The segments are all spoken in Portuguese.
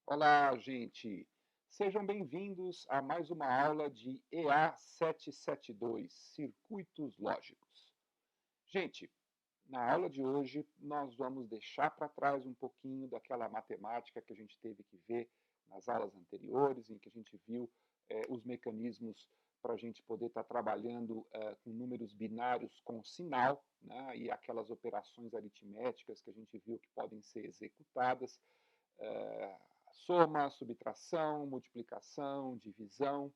Olá, gente! Sejam bem-vindos a mais uma aula de EA 772, Circuitos Lógicos. Gente, na aula de hoje nós vamos deixar para trás um pouquinho daquela matemática que a gente teve que ver nas aulas anteriores, em que a gente viu os mecanismos para a gente poder estar trabalhando com números binários com sinal, né, e aquelas operações aritméticas que a gente viu que podem ser executadas. Soma, subtração, multiplicação, divisão.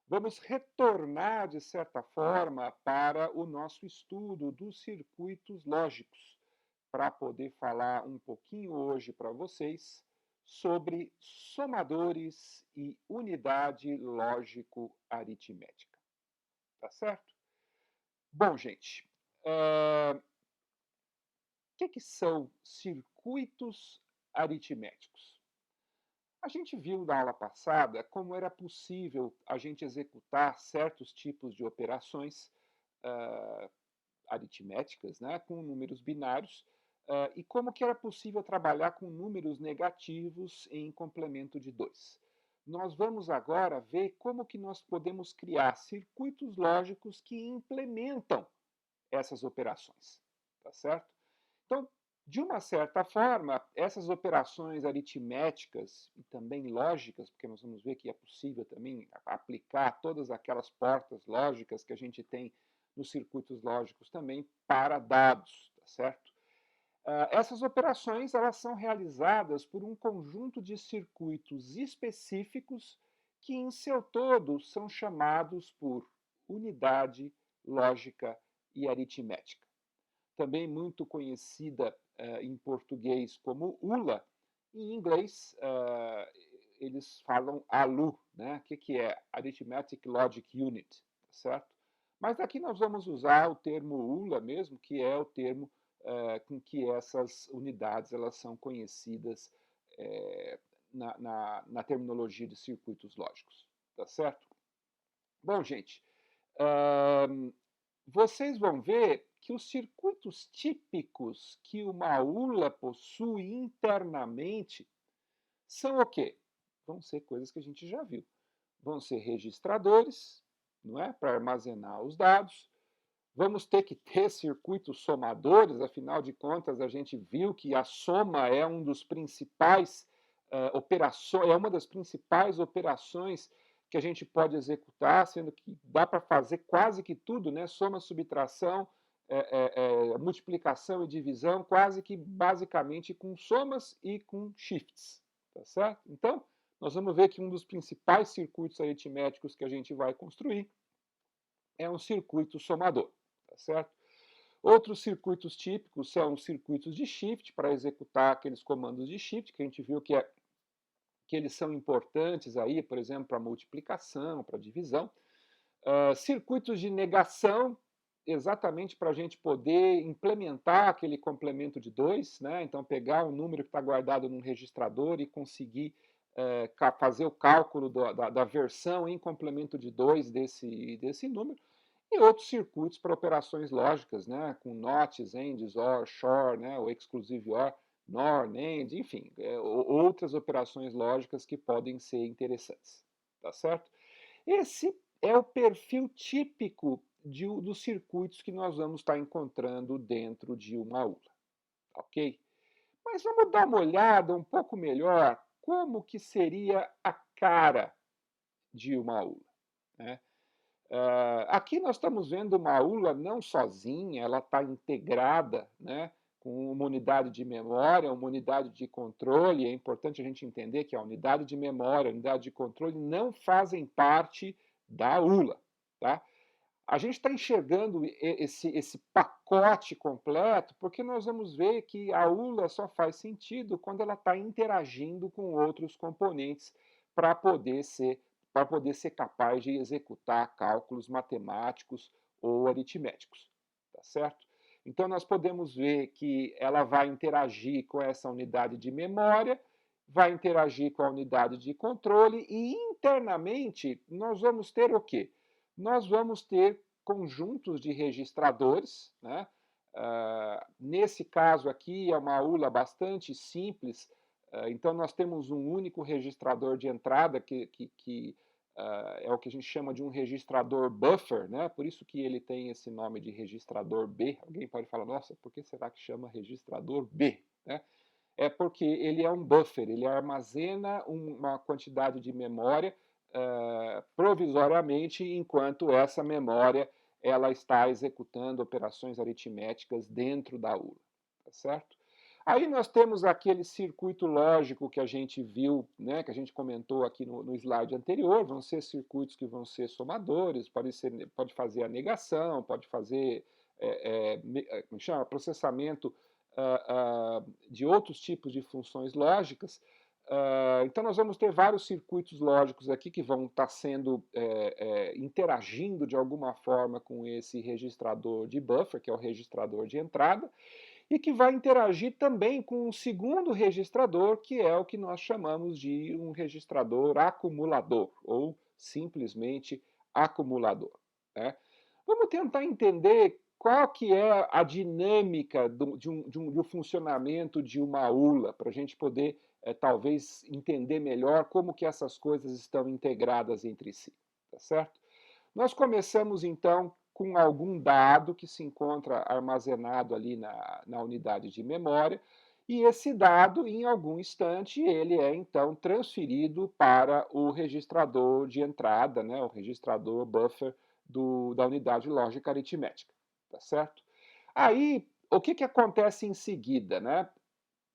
Vamos retornar, de certa forma, para o nosso estudo dos circuitos lógicos, para poder falar um pouquinho hoje para vocês sobre somadores e unidade lógico-aritmética. Tá certo? Bom, gente, o que são circuitos aritméticos? A gente viu na aula passada como era possível a gente executar certos tipos de operações uh, aritméticas, né, com números binários, e como que era possível trabalhar com números negativos em complemento de 2. Nós vamos agora ver como que nós podemos criar circuitos lógicos que implementam essas operações, tá certo? Então, de uma certa forma, essas operações aritméticas e também lógicas, porque nós vamos ver que é possível também aplicar todas aquelas portas lógicas que a gente tem nos circuitos lógicos também para dados, tá certo? Essas operações elas são realizadas por um conjunto de circuitos específicos que, em seu todo, são chamados por unidade lógica e aritmética, também muito conhecida em português como ULA. Em inglês, eles falam ALU, né? Que é Arithmetic Logic Unit, certo? Mas aqui nós vamos usar o termo ULA mesmo, que é o termo com que essas unidades elas são conhecidas na terminologia de circuitos lógicos, tá certo? Bom, gente, vocês vão ver que os circuitos típicos que uma ULA possui internamente são o quê? Vão ser coisas que a gente já viu. Vão ser registradores, não é? Para armazenar os dados. Vamos ter que ter circuitos somadores, afinal de contas, a gente viu que a soma é um dos principais operações, é uma das principais operações que a gente pode executar, sendo que dá para fazer quase que tudo, né? Soma, subtração, multiplicação e divisão, quase que basicamente com somas e com shifts, tá certo? Então, nós vamos ver que um dos principais circuitos aritméticos que a gente vai construir é um circuito somador, tá certo? Outros circuitos típicos são os circuitos de shift, para executar aqueles comandos de shift, que a gente viu que eles são importantes aí, por exemplo, para multiplicação, para divisão. Circuitos de negação, exatamente para a gente poder implementar aquele complemento de 2, né? Então, pegar um número que está guardado num registrador e conseguir fazer o cálculo da versão em complemento de 2 desse número. E outros circuitos para operações lógicas, né? Com NOTs, ANDs, OR, SHOR, né? O exclusive OR, NOR, NAND, enfim, outras operações lógicas que podem ser interessantes, tá certo? Esse é o perfil típico dos circuitos que nós vamos estar encontrando dentro de uma ULA, ok? Mas vamos dar uma olhada um pouco melhor como que seria a cara de uma ULA, né? Aqui nós estamos vendo uma ULA não sozinha, ela está integrada, né, com uma unidade de memória, uma unidade de controle. É importante a gente entender que a unidade de memória, a unidade de controle não fazem parte da ULA. Tá? A gente está enxergando esse pacote completo porque nós vamos ver que a ULA só faz sentido quando ela está interagindo com outros componentes para poder ser capaz de executar cálculos matemáticos ou aritméticos, tá certo? Então nós podemos ver que ela vai interagir com essa unidade de memória, vai interagir com a unidade de controle e internamente nós vamos ter o quê? Nós vamos ter conjuntos de registradores, né? Nesse caso aqui é uma ULA bastante simples, Então, nós temos um único registrador de entrada, que é o que a gente chama de um registrador buffer, né? Por isso que ele tem esse nome de registrador B. Alguém pode falar, nossa, por que será que chama registrador B? Né? É porque ele é um buffer, ele armazena uma quantidade de memória provisoriamente, enquanto essa memória ela está executando operações aritméticas dentro da ULA, tá certo? Aí nós temos aquele circuito lógico que a gente viu, né, que a gente comentou aqui no slide anterior, vão ser circuitos que vão ser somadores, pode fazer a negação, pode fazer como chama? Processamento de outros tipos de funções lógicas. Então nós vamos ter vários circuitos lógicos aqui que vão estar sendo interagindo de alguma forma com esse registrador de buffer, que é o registrador de entrada, e que vai interagir também com um segundo registrador, que é o que nós chamamos de um registrador acumulador, ou simplesmente acumulador. Né? Vamos tentar entender qual que é a dinâmica do funcionamento de uma ULA, para a gente poder, talvez, entender melhor como que essas coisas estão integradas entre si. Tá certo? Nós começamos, então, com algum dado que se encontra armazenado ali na unidade de memória, e esse dado, em algum instante, ele é, então, transferido para o registrador de entrada, né, o registrador buffer da unidade lógica aritmética, tá certo? Aí, o que acontece em seguida, né?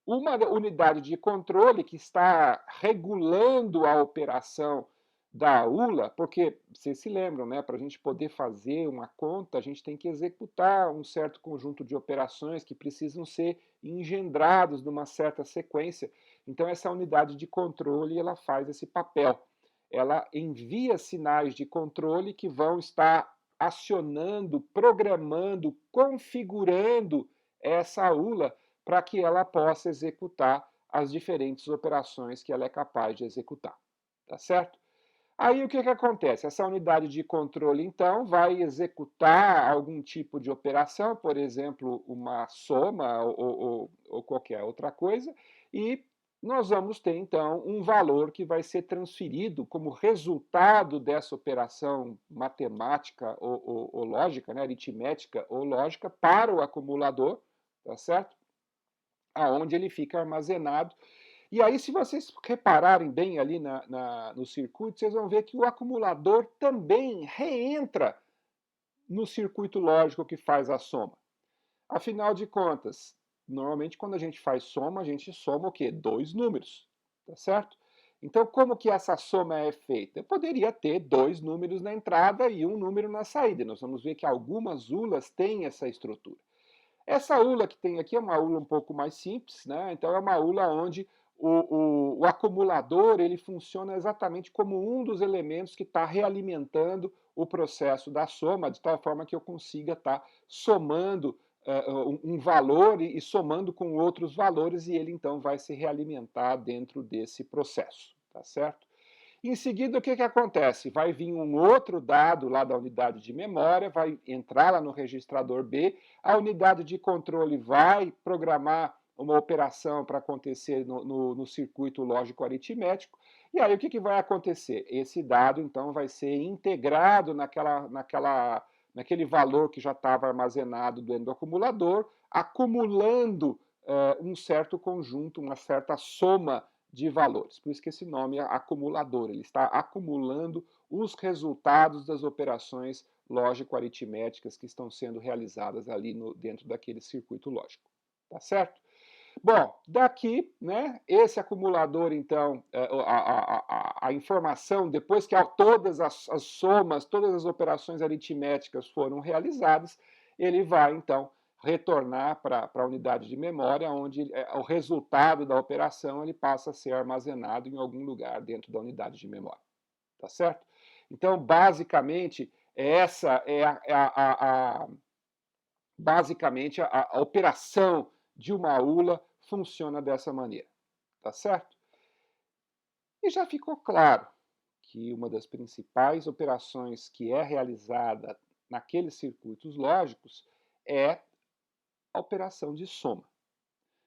Uma unidade de controle que está regulando a operação da ULA, porque vocês se lembram, né? Para a gente poder fazer uma conta, a gente tem que executar um certo conjunto de operações que precisam ser engendrados numa certa sequência. Então, essa unidade de controle ela faz esse papel. Ela envia sinais de controle que vão estar acionando, programando, configurando essa ULA para que ela possa executar as diferentes operações que ela é capaz de executar. Tá certo? Aí o que acontece? Essa unidade de controle, então, vai executar algum tipo de operação, por exemplo, uma soma ou qualquer outra coisa, e nós vamos ter, então, um valor que vai ser transferido como resultado dessa operação matemática ou lógica, né, aritmética ou lógica, para o acumulador, tá certo? Aonde ele fica armazenado. E aí, se vocês repararem bem ali no circuito, vocês vão ver que o acumulador também reentra no circuito lógico que faz a soma. Afinal de contas, normalmente quando a gente faz soma, a gente soma o quê? Dois números, tá certo? Então, como que essa soma é feita? Eu poderia ter dois números na entrada e um número na saída. Nós vamos ver que algumas ULAs têm essa estrutura. Essa ULA que tem aqui é uma ULA um pouco mais simples, né? Então é uma ULA onde o acumulador ele funciona exatamente como um dos elementos que está realimentando o processo da soma, de tal forma que eu consiga estar somando um valor e somando com outros valores, e ele então vai se realimentar dentro desse processo, tá certo? Em seguida, o que acontece? Vai vir um outro dado lá da unidade de memória, vai entrar lá no registrador B, a unidade de controle vai programar uma operação para acontecer no circuito lógico aritmético, e aí o que vai acontecer? Esse dado, então, vai ser integrado naquele valor que já estava armazenado dentro do acumulador, acumulando um certo conjunto, uma certa soma de valores. Por isso que esse nome é acumulador. Ele está acumulando os resultados das operações lógico-aritméticas que estão sendo realizadas ali dentro daquele circuito lógico. Tá certo? Bom, daqui, né, esse acumulador, então, a informação, depois que todas as somas, todas as operações aritméticas foram realizadas, ele vai, então, retornar para a unidade de memória, onde o resultado da operação ele passa a ser armazenado em algum lugar dentro da unidade de memória. Tá certo? Então, basicamente, essa é basicamente a operação de uma ULA funciona dessa maneira. Tá certo? E já ficou claro que uma das principais operações que é realizada naqueles circuitos lógicos é a operação de soma.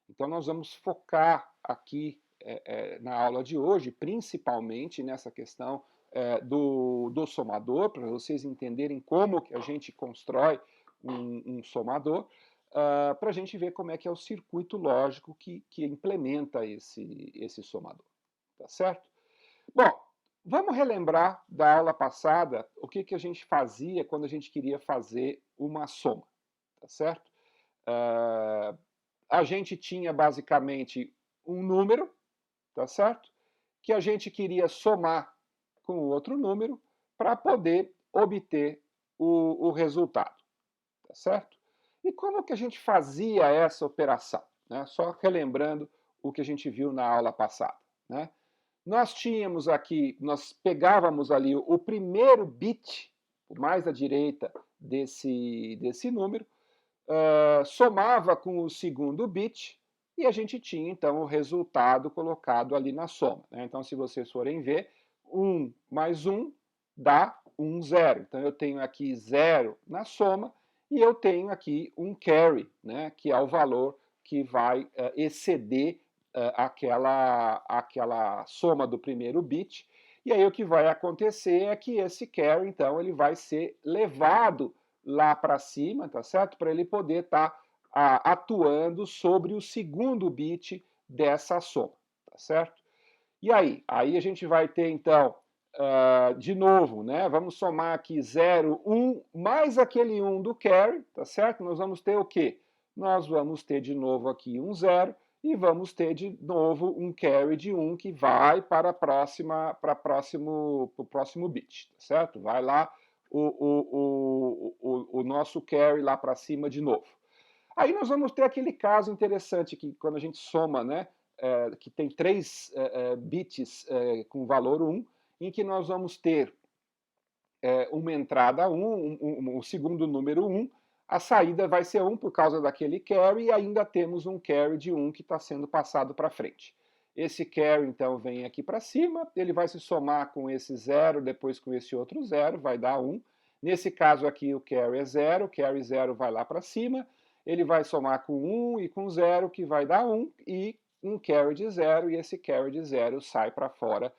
Então, nós vamos focar aqui na aula de hoje, principalmente nessa questão do somador, para vocês entenderem como que a gente constrói um somador, para a gente ver como é que é o circuito lógico que implementa esse somador, tá certo? Bom, vamos relembrar da aula passada o que a gente fazia quando a gente queria fazer uma soma, tá certo? A gente tinha basicamente um número, tá certo? Que a gente queria somar com outro número para poder obter o resultado, tá certo? E como que a gente fazia essa operação? Né? Só relembrando o que a gente viu na aula passada, né? Nós tínhamos aqui, nós pegávamos ali o primeiro bit, o mais à direita desse número, somava com o segundo bit e a gente tinha, então, o resultado colocado ali na soma. Né? Então, se vocês forem ver, 1 mais 1 dá 1, 0. Então, eu tenho aqui 0 na soma e eu tenho aqui um carry, né? Que é o valor que vai exceder aquela soma do primeiro bit. E aí o que vai acontecer é que esse carry, então, ele vai ser levado lá para cima, tá certo? Para ele poder estar atuando sobre o segundo bit dessa soma, tá certo? E aí? Aí a gente vai ter, então, de novo, né? Vamos somar aqui 0, 1, mais aquele 1 do carry, tá certo? Nós vamos ter o quê? Nós vamos ter de novo aqui um 0 e vamos ter de novo um carry de 1 que vai para o próximo bit, tá certo? Vai lá o nosso carry lá para cima de novo. Aí nós vamos ter aquele caso interessante que quando a gente soma, né, que tem 3 bits com valor 1, em que nós vamos ter uma entrada 1, o segundo número 1, a saída vai ser 1 por causa daquele carry e ainda temos um carry de 1 que está sendo passado para frente. Esse carry, então, vem aqui para cima, ele vai se somar com esse 0, depois com esse outro 0, vai dar 1. Nesse caso aqui, o carry é 0, o carry 0 vai lá para cima, ele vai somar com 1 e com 0, que vai dar 1, e um carry de 0, e esse carry de 0 sai para fora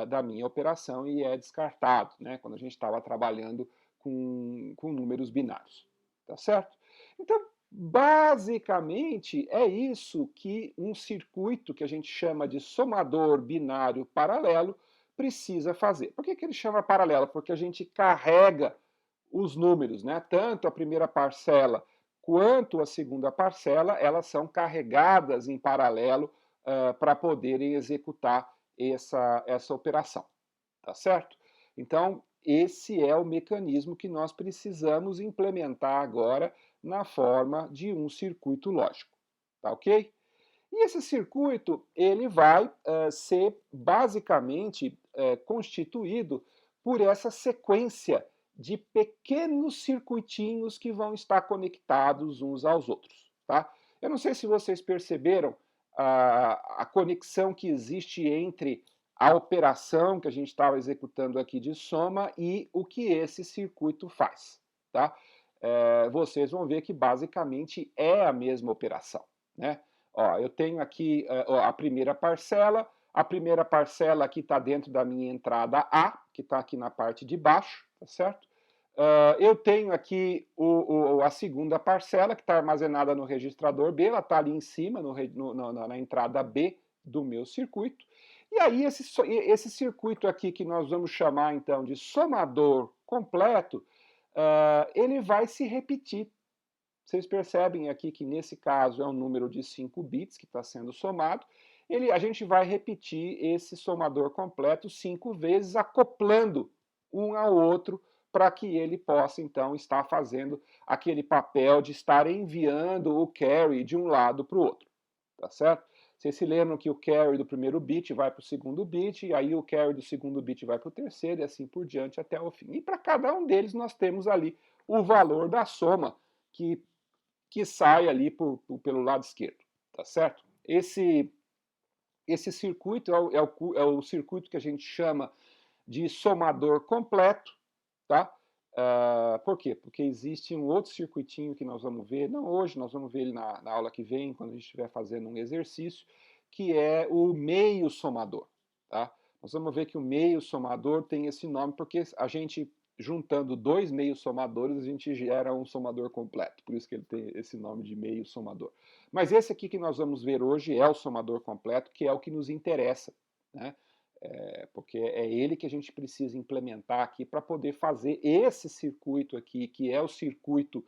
da minha operação e é descartado, né, quando a gente estava trabalhando com números binários. Tá certo? Então, basicamente, é isso que um circuito que a gente chama de somador binário paralelo precisa fazer. Por que ele chama paralelo? Porque a gente carrega os números, né? Tanto a primeira parcela quanto a segunda parcela, elas são carregadas em paralelo para poderem executar essa operação, tá certo? Então, esse é o mecanismo que nós precisamos implementar agora na forma de um circuito lógico, tá ok? E esse circuito, ele vai ser basicamente constituído por essa sequência de pequenos circuitinhos que vão estar conectados uns aos outros, tá? Eu não sei se vocês perceberam a conexão que existe entre a operação que a gente estava executando aqui de soma e o que esse circuito faz, tá? Vocês vão ver que basicamente é a mesma operação, né? Ó, eu tenho aqui a primeira parcela aqui está dentro da minha entrada A, que está aqui na parte de baixo, tá certo? Eu tenho aqui a segunda parcela, que está armazenada no registrador B, ela está ali em cima, na entrada B do meu circuito. E aí, esse circuito aqui, que nós vamos chamar, então, de somador completo, ele vai se repetir. Vocês percebem aqui que, nesse caso, é um número de 5 bits que está sendo somado. A gente vai repetir esse somador completo 5 vezes, acoplando um ao outro, para que ele possa, então, estar fazendo aquele papel de estar enviando o carry de um lado para o outro. Tá certo? Vocês se lembram que o carry do primeiro bit vai para o segundo bit, e aí o carry do segundo bit vai para o terceiro, e assim por diante até o fim. E para cada um deles nós temos ali o valor da soma, que sai ali pelo lado esquerdo, tá certo? Esse circuito é o circuito que a gente chama de somador completo, tá? Por quê? Porque existe um outro circuitinho que nós vamos ver, não hoje, nós vamos ver ele na aula que vem, quando a gente estiver fazendo um exercício, que é o meio somador. Tá? Nós vamos ver que o meio somador tem esse nome porque a gente, juntando dois meios somadores, a gente gera um somador completo. Por isso que ele tem esse nome de meio somador. Mas esse aqui que nós vamos ver hoje é o somador completo, que é o que nos interessa, né? Porque é ele que a gente precisa implementar aqui para poder fazer esse circuito aqui, que é o circuito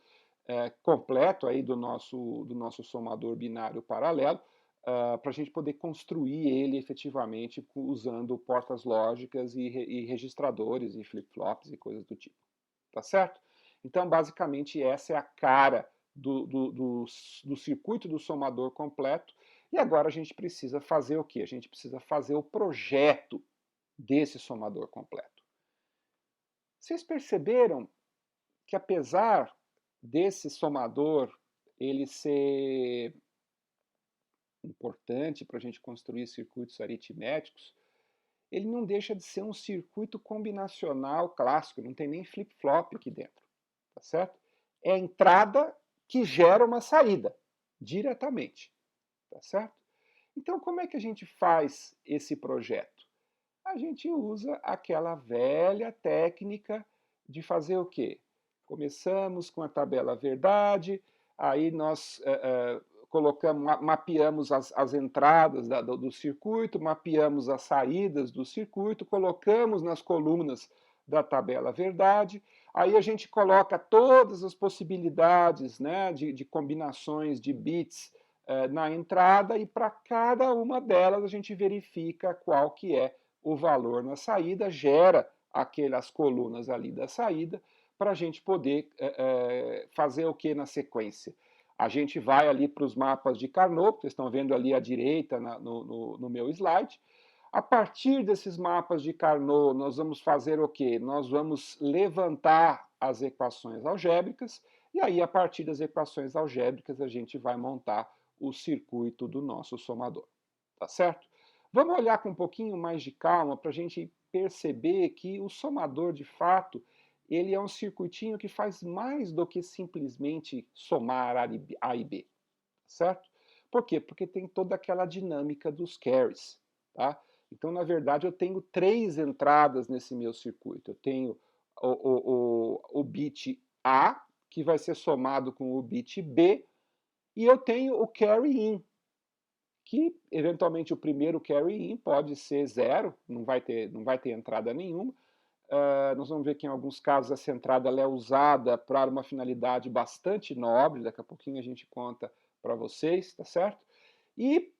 completo aí do nosso somador binário paralelo, para a gente poder construir ele efetivamente usando portas lógicas e registradores e flip-flops e coisas do tipo. Tá certo? Então, basicamente, essa é a cara do circuito do somador completo. E agora a gente precisa fazer o quê? A gente precisa fazer o projeto desse somador completo. Vocês perceberam que, apesar desse somador ele ser importante para a gente construir circuitos aritméticos, ele não deixa de ser um circuito combinacional clássico, não tem nem flip-flop aqui dentro, tá certo? É a entrada que gera uma saída, diretamente, tá certo? Então, como é que a gente faz esse projeto? A gente usa aquela velha técnica de fazer o quê? Começamos com a tabela verdade, aí nós mapeamos as entradas do circuito, mapeamos as saídas do circuito, colocamos nas colunas da tabela verdade, aí a gente coloca todas as possibilidades, né, de combinações de bits na entrada, e para cada uma delas a gente verifica qual que é o valor na saída, gera aquelas colunas ali da saída, para a gente poder fazer o que na sequência? A gente vai ali para os mapas de Carnot, que vocês estão vendo ali à direita no meu slide. A partir desses mapas de Carnot, nós vamos fazer o quê? Nós vamos levantar as equações algébricas, e aí, a partir das equações algébricas, a gente vai montar o circuito do nosso somador. Tá certo? Vamos olhar com um pouquinho mais de calma para a gente perceber que o somador, de fato, ele é um circuitinho que faz mais do que simplesmente somar A e B, certo? Por quê? Porque tem toda aquela dinâmica dos carries, tá? Então, na verdade, eu tenho três entradas nesse meu circuito. Eu tenho o bit A, que vai ser somado com o bit B, e eu tenho o carry in, que eventualmente o primeiro carry in pode ser zero, não vai ter entrada nenhuma. Nós vamos ver que em alguns casos essa entrada ela é usada para uma finalidade bastante nobre, daqui a pouquinho a gente conta para vocês, tá certo? E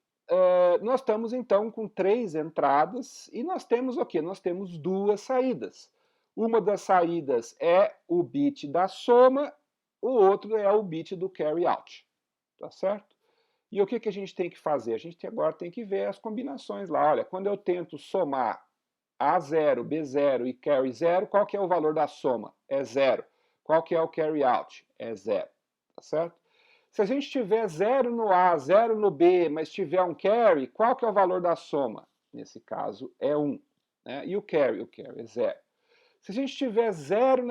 nós estamos então com três entradas e nós temos o quê? Nós temos duas saídas. Uma das saídas é o bit da soma, o outro é o bit do carry out, tá certo? E o que a gente tem que fazer? A gente agora tem que ver as combinações lá. Olha, quando eu tento somar A0, B0 e carry 0, qual que é o valor da soma? É 0. Qual que é o carry out? É 0. Tá certo? Se a gente tiver 0 no A, 0 no B, mas tiver um carry, qual que é o valor da soma? Nesse caso, é 1. Né? E o carry? O carry é 0. Se a gente tiver 0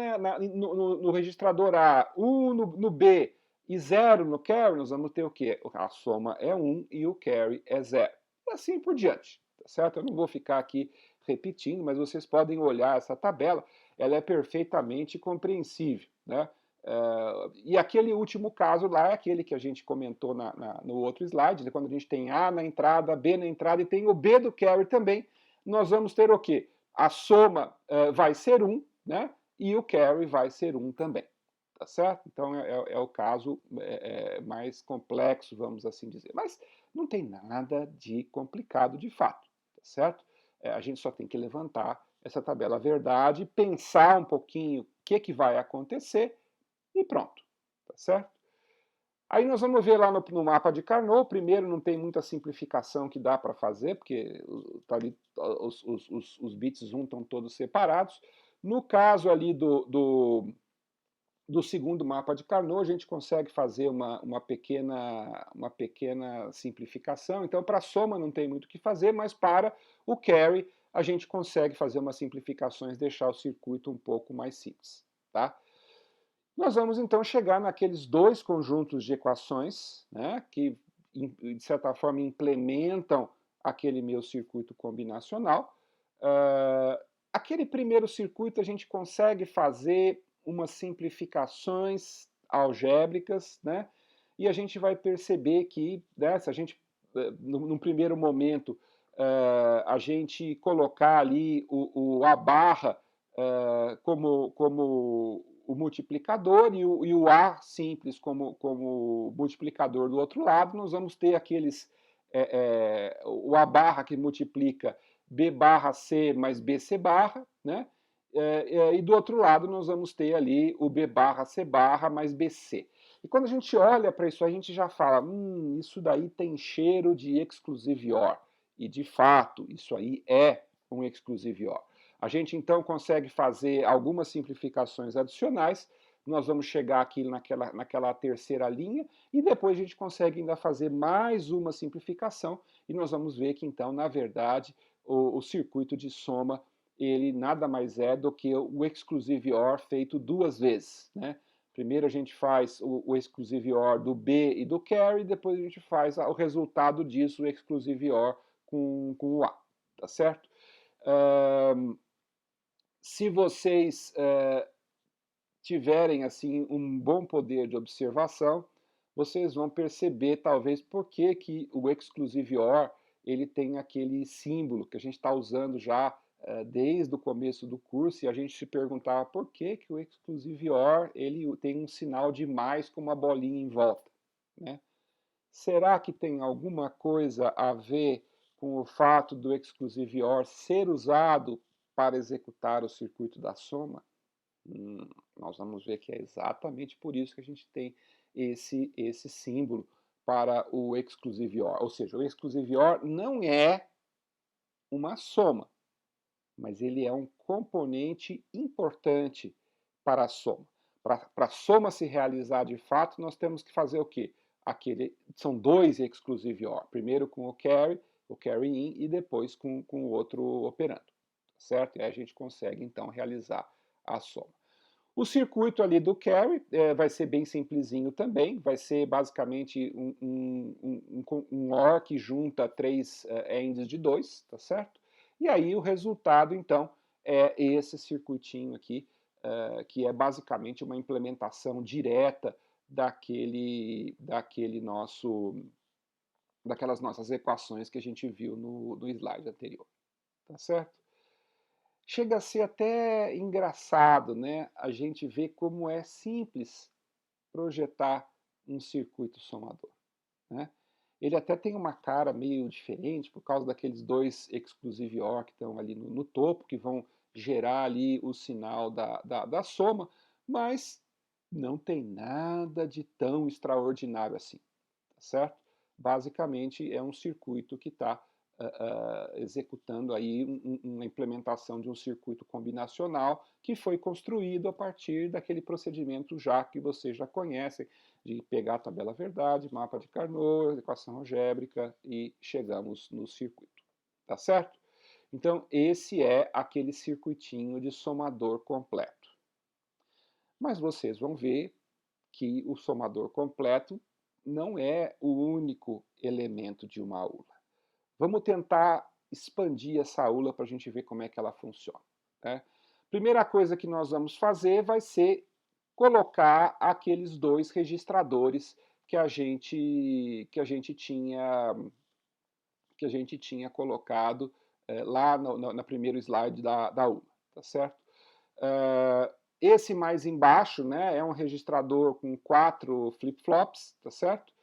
no registrador A, 1 no B e 0 no carry, nós vamos ter o quê? A soma é 1 e o carry é 0. E assim por diante, tá certo? Eu não vou ficar aqui repetindo, mas vocês podem olhar essa tabela, ela é perfeitamente compreensível, né? E aquele último caso lá é aquele que a gente comentou no outro slide, né? Quando a gente tem A na entrada, B na entrada e tem o B do carry também, nós vamos ter o quê? A soma vai ser 1, né? E o carry vai ser 1 também, tá certo? Então é o caso mais complexo, vamos assim dizer. Mas não tem nada de complicado de fato, tá certo? A gente só tem que levantar essa tabela verdade, pensar um pouquinho o que vai acontecer e pronto, tá certo? Aí nós vamos ver lá no mapa de Carnot. Primeiro, não tem muita simplificação que dá para fazer, porque tá ali, os bits 1 estão todos separados. No caso ali do segundo mapa de Carnot, a gente consegue fazer uma pequena simplificação. Então, para a soma não tem muito o que fazer, mas para o carry a gente consegue fazer umas simplificações, deixar o circuito um pouco mais simples, tá? Nós vamos então chegar naqueles dois conjuntos de equações, né, que de certa forma, implementam aquele meu circuito combinacional. Aquele primeiro circuito a gente consegue fazer umas simplificações algébricas, né? E a gente vai perceber que, né, se a gente, num primeiro momento, a gente colocar ali o A barra como o multiplicador e o A simples como multiplicador do outro lado, nós vamos ter aqueles, o A barra que multiplica B barra C mais BC barra, né? E do outro lado nós vamos ter ali o B barra C barra mais BC. E quando a gente olha para isso, a gente já fala, isso daí tem cheiro de exclusive OR. E de fato, isso aí é um exclusive OR. A gente então consegue fazer algumas simplificações adicionais, nós vamos chegar aqui naquela terceira linha, e depois a gente consegue ainda fazer mais uma simplificação, e nós vamos ver que então, na verdade, o circuito de soma, ele nada mais é do que o exclusive OR feito duas vezes, né? Primeiro a gente faz o exclusive OR do B e do carry, depois a gente faz o resultado disso, o exclusive OR com o A, tá certo? Se vocês tiverem assim um bom poder de observação, vocês vão perceber talvez por que o exclusive OR ele tem aquele símbolo que a gente está usando já desde o começo do curso, e a gente se perguntava por que o exclusive OR ele tem um sinal de mais com uma bolinha em volta, né? Será que tem alguma coisa a ver com o fato do exclusive OR ser usado para executar o circuito da soma? Nós vamos ver que é exatamente por isso que a gente tem esse símbolo para o exclusive OR. Ou seja, o exclusive OR não é uma soma, mas ele é um componente importante para a soma. Para a soma se realizar de fato, nós temos que fazer o quê? São dois exclusive OR. Primeiro com o carry in, e depois com o outro operando. Certo? E aí a gente consegue, então, realizar a soma. O circuito ali do carry vai ser bem simplesinho também, vai ser basicamente um OR que junta três ANDs de 2, tá certo? E aí o resultado, então, é esse circuitinho aqui, que é basicamente uma implementação direta daquelas nossas equações que a gente viu no slide anterior, tá certo? Chega a ser até engraçado, né? A gente vê como é simples projetar um circuito somador, né? Ele até tem uma cara meio diferente por causa daqueles dois exclusive OR que estão ali no topo, que vão gerar ali o sinal da soma, mas não tem nada de tão extraordinário assim, tá certo? Basicamente é um circuito que está executando aí uma implementação de um circuito combinacional que foi construído a partir daquele procedimento já que vocês já conhecem, de pegar a tabela verdade, mapa de Carnot, equação algébrica, e chegamos no circuito. Tá certo? Então, esse é aquele circuitinho de somador completo. Mas vocês vão ver que o somador completo não é o único elemento de uma aula. Vamos tentar expandir essa aula para a gente ver como é que ela funciona, né? Primeira coisa que nós vamos fazer vai ser colocar aqueles dois registradores que a gente tinha colocado lá no primeiro slide da UMA, tá certo? Esse mais embaixo, né, é um registrador com 4 flip-flops, tá certo?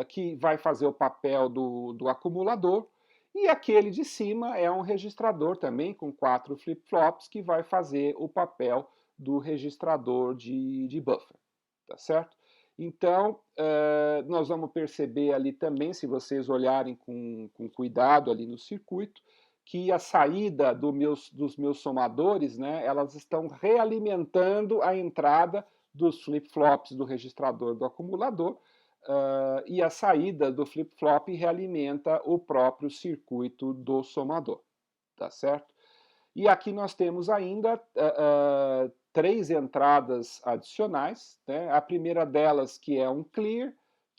Que vai fazer o papel do acumulador. E aquele de cima é um registrador também com 4 flip-flops que vai fazer o papel do registrador de buffer, tá certo? Então, nós vamos perceber ali também, se vocês olharem com cuidado ali no circuito, que a saída dos meus somadores, né, elas estão realimentando a entrada dos flip-flops do registrador do acumulador, e a saída do flip-flop realimenta o próprio circuito do somador, tá certo? E aqui nós temos ainda 3 entradas adicionais, né? A primeira delas que é um clear,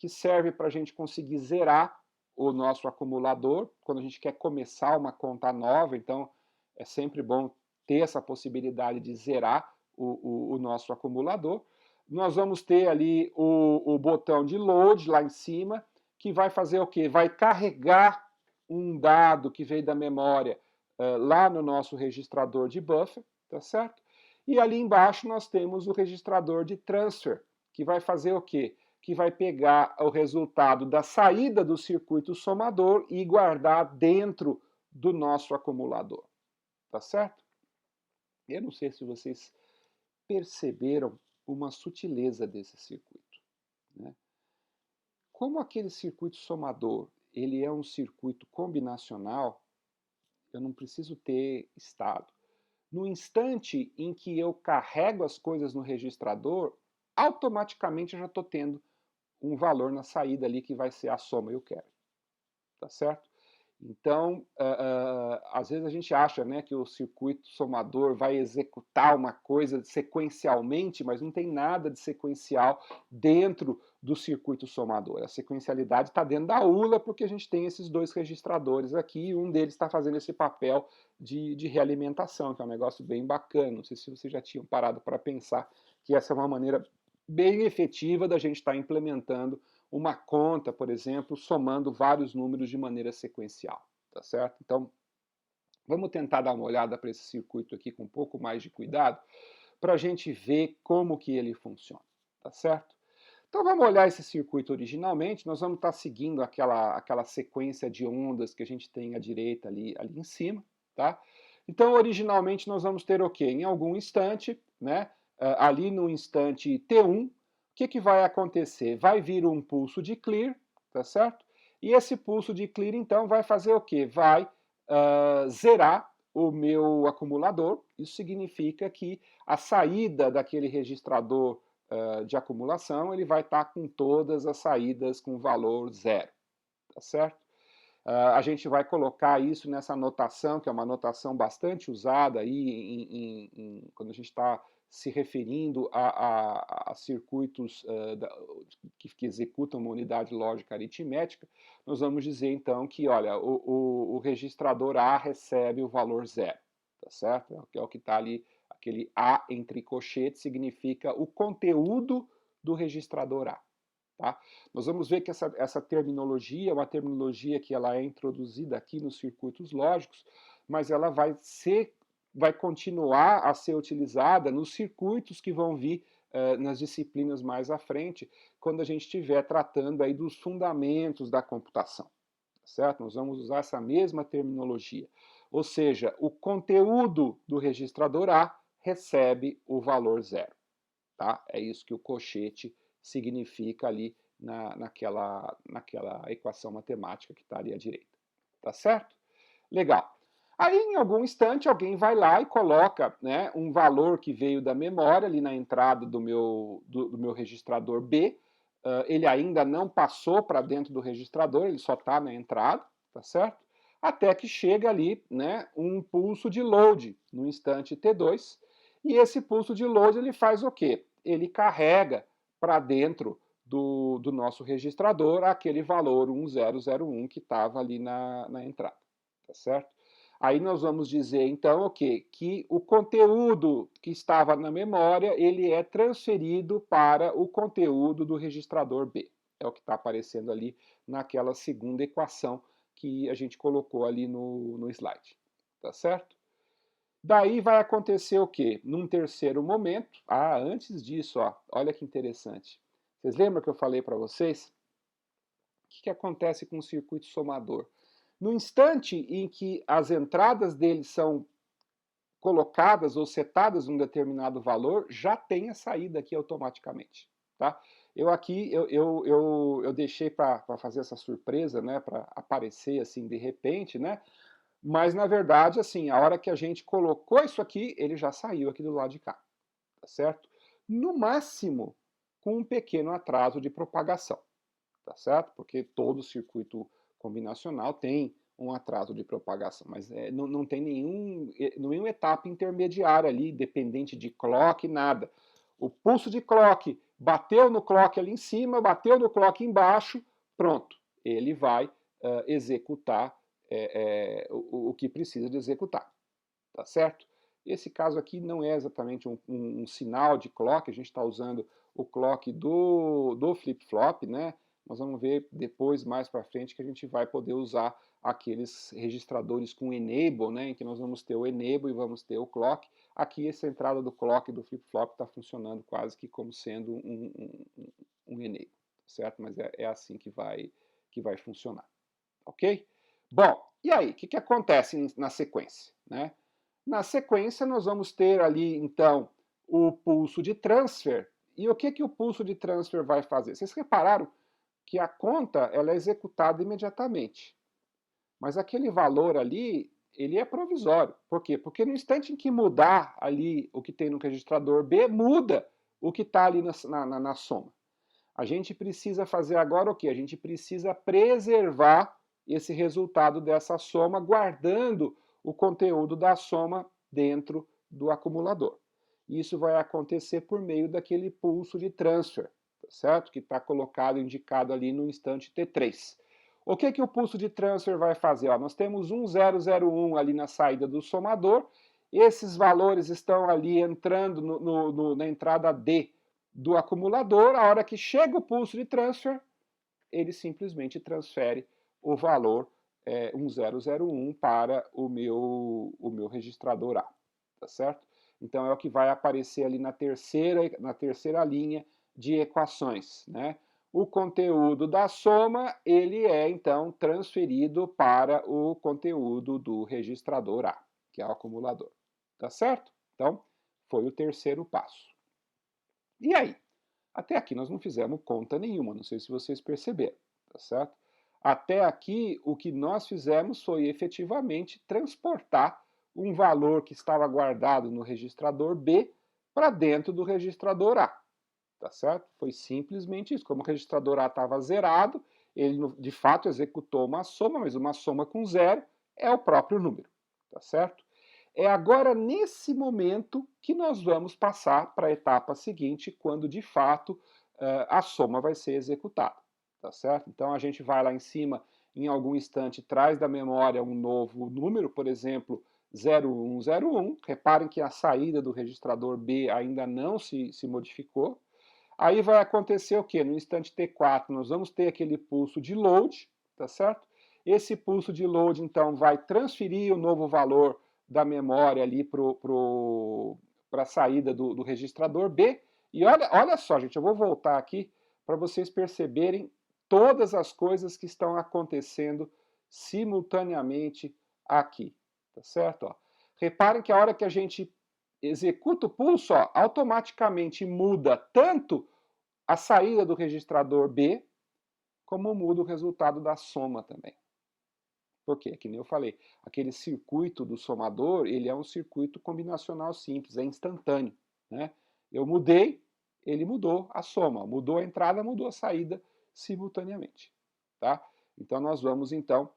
que serve para a gente conseguir zerar o nosso acumulador, quando a gente quer começar uma conta nova, então é sempre bom ter essa possibilidade de zerar o nosso acumulador. Nós vamos ter ali o botão de load lá em cima, que vai fazer o quê? Vai carregar um dado que veio da memória lá no nosso registrador de buffer, tá certo? E ali embaixo nós temos o registrador de transfer, que vai fazer o quê? Que vai pegar o resultado da saída do circuito somador e guardar dentro do nosso acumulador, tá certo? Eu não sei se vocês perceberam uma sutileza desse circuito, né? Como aquele circuito somador, ele é um circuito combinacional, eu não preciso ter estado. No instante em que eu carrego as coisas no registrador, automaticamente eu já estou tendo um valor na saída ali que vai ser a soma eu quero, tá certo? Então, às vezes a gente acha, né, que o circuito somador vai executar uma coisa sequencialmente, mas não tem nada de sequencial dentro do circuito somador. A sequencialidade está dentro da ULA, porque a gente tem esses dois registradores aqui, e um deles está fazendo esse papel de realimentação, que é um negócio bem bacana. Não sei se vocês já tinham parado para pensar que essa é uma maneira bem efetiva da gente estar implementando uma conta, por exemplo, somando vários números de maneira sequencial, tá certo? Então, vamos tentar dar uma olhada para esse circuito aqui com um pouco mais de cuidado, para a gente ver como que ele funciona, tá certo? Então vamos olhar esse circuito originalmente, nós vamos estar seguindo aquela sequência de ondas que a gente tem à direita ali em cima, tá? Então originalmente nós vamos ter o quê? Em algum instante, né, ali no instante T1, o que vai acontecer? Vai vir um pulso de clear, tá certo? E esse pulso de clear então vai fazer o quê? Vai zerar o meu acumulador, isso significa que a saída daquele registrador de acumulação, ele vai estar com todas as saídas com valor zero, tá certo? A gente vai colocar isso nessa notação, que é uma notação bastante usada aí quando a gente está se referindo a circuitos que executam uma unidade lógica aritmética, nós vamos dizer então que, olha, o registrador A recebe o valor zero, tá certo? É o que está ali, aquele A entre colchetes significa o conteúdo do registrador A. Tá? Nós vamos ver que essa terminologia é uma terminologia que ela é introduzida aqui nos circuitos lógicos, mas ela vai continuar a ser utilizada nos circuitos que vão vir nas disciplinas mais à frente, quando a gente estiver tratando aí dos fundamentos da computação, certo? Nós vamos usar essa mesma terminologia. Ou seja, o conteúdo do registrador A recebe o valor zero. Tá? É isso que o colchete significa ali naquela equação matemática que está ali à direita. Tá certo? Legal. Aí, em algum instante, alguém vai lá e coloca, né, um valor que veio da memória ali na entrada do meu registrador B. Ele ainda não passou para dentro do registrador, ele só está na entrada, tá certo? Até que chega ali, né, um pulso de load no instante T2. E esse pulso de load ele faz o quê? Ele carrega para dentro do nosso registrador aquele valor 1001 que estava ali na entrada, tá certo? Aí nós vamos dizer então o quê? Que o conteúdo que estava na memória ele é transferido para o conteúdo do registrador B. É o que está aparecendo ali naquela segunda equação que a gente colocou ali no slide, tá certo? Daí vai acontecer o quê? Num terceiro momento, antes disso, olha que interessante. Vocês lembram que eu falei para vocês? O que acontece com o circuito somador? No instante em que as entradas dele são colocadas ou setadas num determinado valor, já tem a saída aqui automaticamente. Tá? Eu aqui, eu deixei para fazer essa surpresa, né, para aparecer assim de repente, né? Mas, na verdade, assim, a hora que a gente colocou isso aqui, ele já saiu aqui do lado de cá, tá certo? No máximo, com um pequeno atraso de propagação, tá certo? Porque todo circuito combinacional tem um atraso de propagação, mas não tem nenhuma etapa intermediária ali, dependente de clock, nada. O pulso de clock bateu no clock ali em cima, bateu no clock embaixo, pronto, ele vai executar o que precisa de executar, tá certo? Esse caso aqui não é exatamente um sinal de clock, a gente está usando o clock do flip-flop, né? Nós vamos ver depois, mais para frente, que a gente vai poder usar aqueles registradores com enable, né? Em que nós vamos ter o enable e vamos ter o clock. Aqui essa entrada do clock do flip-flop está funcionando quase que como sendo um enable, certo? Mas é assim que vai funcionar, ok? Bom, e aí, o que acontece na sequência, né? Na sequência, nós vamos ter ali, então, o pulso de transfer. E o que o pulso de transfer vai fazer? Vocês repararam que a conta ela é executada imediatamente. Mas aquele valor ali, ele é provisório. Por quê? Porque no instante em que mudar ali o que tem no registrador B, muda o que está ali na soma. A gente precisa fazer agora o quê? A gente precisa preservar esse resultado dessa soma, guardando o conteúdo da soma dentro do acumulador. Isso vai acontecer por meio daquele pulso de transfer, tá certo? Que está colocado, indicado ali no instante T3. O que o pulso de transfer vai fazer? Ó, nós temos 1001 ali na saída do somador, esses valores estão ali entrando na entrada D do acumulador, a hora que chega o pulso de transfer, ele simplesmente transfere o valor 1001 para o meu registrador A, tá certo? Então é o que vai aparecer ali na terceira linha de equações, né? O conteúdo da soma, ele é então transferido para o conteúdo do registrador A, que é o acumulador, tá certo? Então, foi o terceiro passo. E aí? Até aqui nós não fizemos conta nenhuma, não sei se vocês perceberam, tá certo? Até aqui o que nós fizemos foi efetivamente transportar um valor que estava guardado no registrador B para dentro do registrador A, tá certo? Foi simplesmente isso. Como o registrador A estava zerado, ele de fato executou uma soma, mas uma soma com zero é o próprio número, tá certo? É agora nesse momento que nós vamos passar para a etapa seguinte, quando de fato a soma vai ser executada, tá certo? Então a gente vai lá em cima, em algum instante, traz da memória um novo número, por exemplo, 0101. Reparem que a saída do registrador B ainda não se modificou. Aí vai acontecer o quê? No instante T4, nós vamos ter aquele pulso de load, tá certo? Esse pulso de load, então, vai transferir o novo valor da memória ali para a saída do registrador B. E olha só, gente, eu vou voltar aqui para vocês perceberem todas as coisas que estão acontecendo simultaneamente aqui, tá certo? Ó, reparem que a hora que a gente executa o pulso, ó, automaticamente muda tanto a saída do registrador B, como muda o resultado da soma também. Por quê? Que nem eu falei, aquele circuito do somador, ele é um circuito combinacional simples, é instantâneo, né? Eu mudei, ele mudou a soma, mudou a entrada, mudou a saída simultaneamente, tá? Então nós vamos então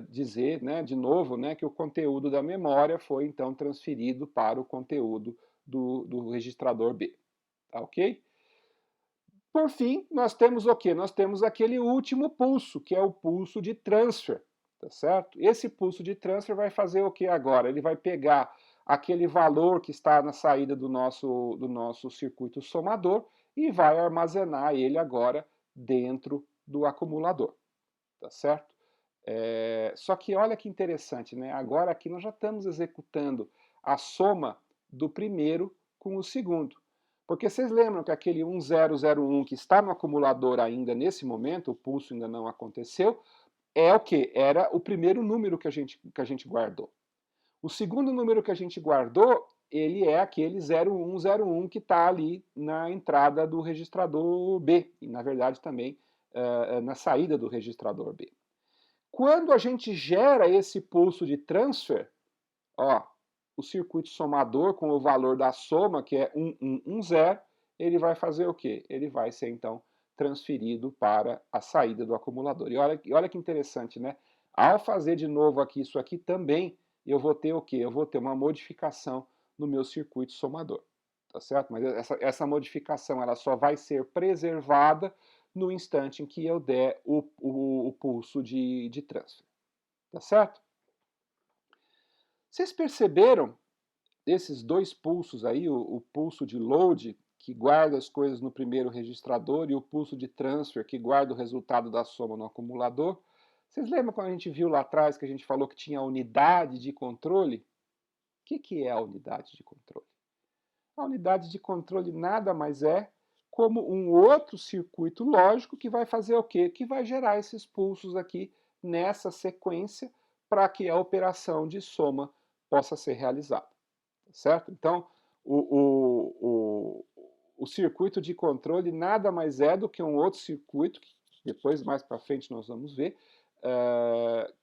dizer, né, de novo, né, que o conteúdo da memória foi então transferido para o conteúdo do registrador B, tá ok? Por fim, nós temos o quê? Nós temos aquele último pulso, que é o pulso de transfer, tá certo? Esse pulso de transfer vai fazer o que agora? Ele vai pegar aquele valor que está na saída do nosso circuito somador e vai armazenar ele agora dentro do acumulador, tá certo? Só que olha que interessante, né? Agora aqui nós já estamos executando a soma do primeiro com o segundo. Porque vocês lembram que aquele 1001 que está no acumulador ainda nesse momento, o pulso ainda não aconteceu, é o que? Era o primeiro número que a gente guardou. O segundo número que a gente guardou, ele é aquele 0101 que está ali na entrada do registrador B, e na verdade também na saída do registrador B. Quando a gente gera esse pulso de transfer, ó, o circuito somador com o valor da soma, que é 1110, ele vai fazer o quê? Ele vai ser, então, transferido para a saída do acumulador. E olha que interessante, né? Ao fazer de novo aqui isso aqui também, eu vou ter o quê? Eu vou ter uma modificação no meu circuito somador. tá certo? Mas essa modificação ela só vai ser preservada no instante em que eu der o pulso de transfer, tá certo? Vocês perceberam esses dois pulsos aí, o pulso de load, que guarda as coisas no primeiro registrador, e o pulso de transfer, que guarda o resultado da soma no acumulador? Vocês lembram quando a gente viu lá atrás que a gente falou que tinha a unidade de controle? O que é a unidade de controle? A unidade de controle nada mais é como um outro circuito lógico que vai fazer o quê? Que vai gerar esses pulsos aqui nessa sequência para que a operação de soma possa ser realizada. Certo? Então, o circuito de controle nada mais é do que um outro circuito, que depois, mais para frente, nós vamos ver,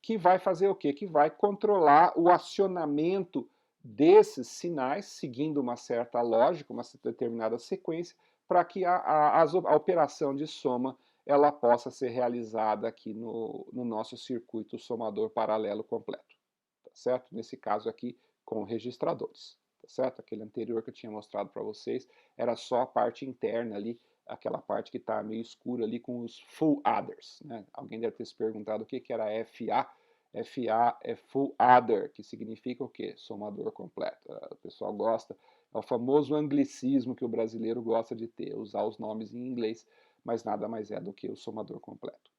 que vai fazer o quê? Que vai controlar o acionamento desses sinais, seguindo uma certa lógica, uma determinada sequência, para que a operação de soma ela possa ser realizada aqui no nosso circuito somador paralelo completo. Tá certo? Nesse caso aqui, com registradores. Tá certo? Aquele anterior que eu tinha mostrado para vocês era só a parte interna ali, aquela parte que está meio escura ali com os full adders. Né? Alguém deve ter se perguntado o que era FA. FA é full adder, que significa o quê? Somador completo. O pessoal gosta, é o famoso anglicismo que o brasileiro gosta de ter, usar os nomes em inglês, mas nada mais é do que o somador completo.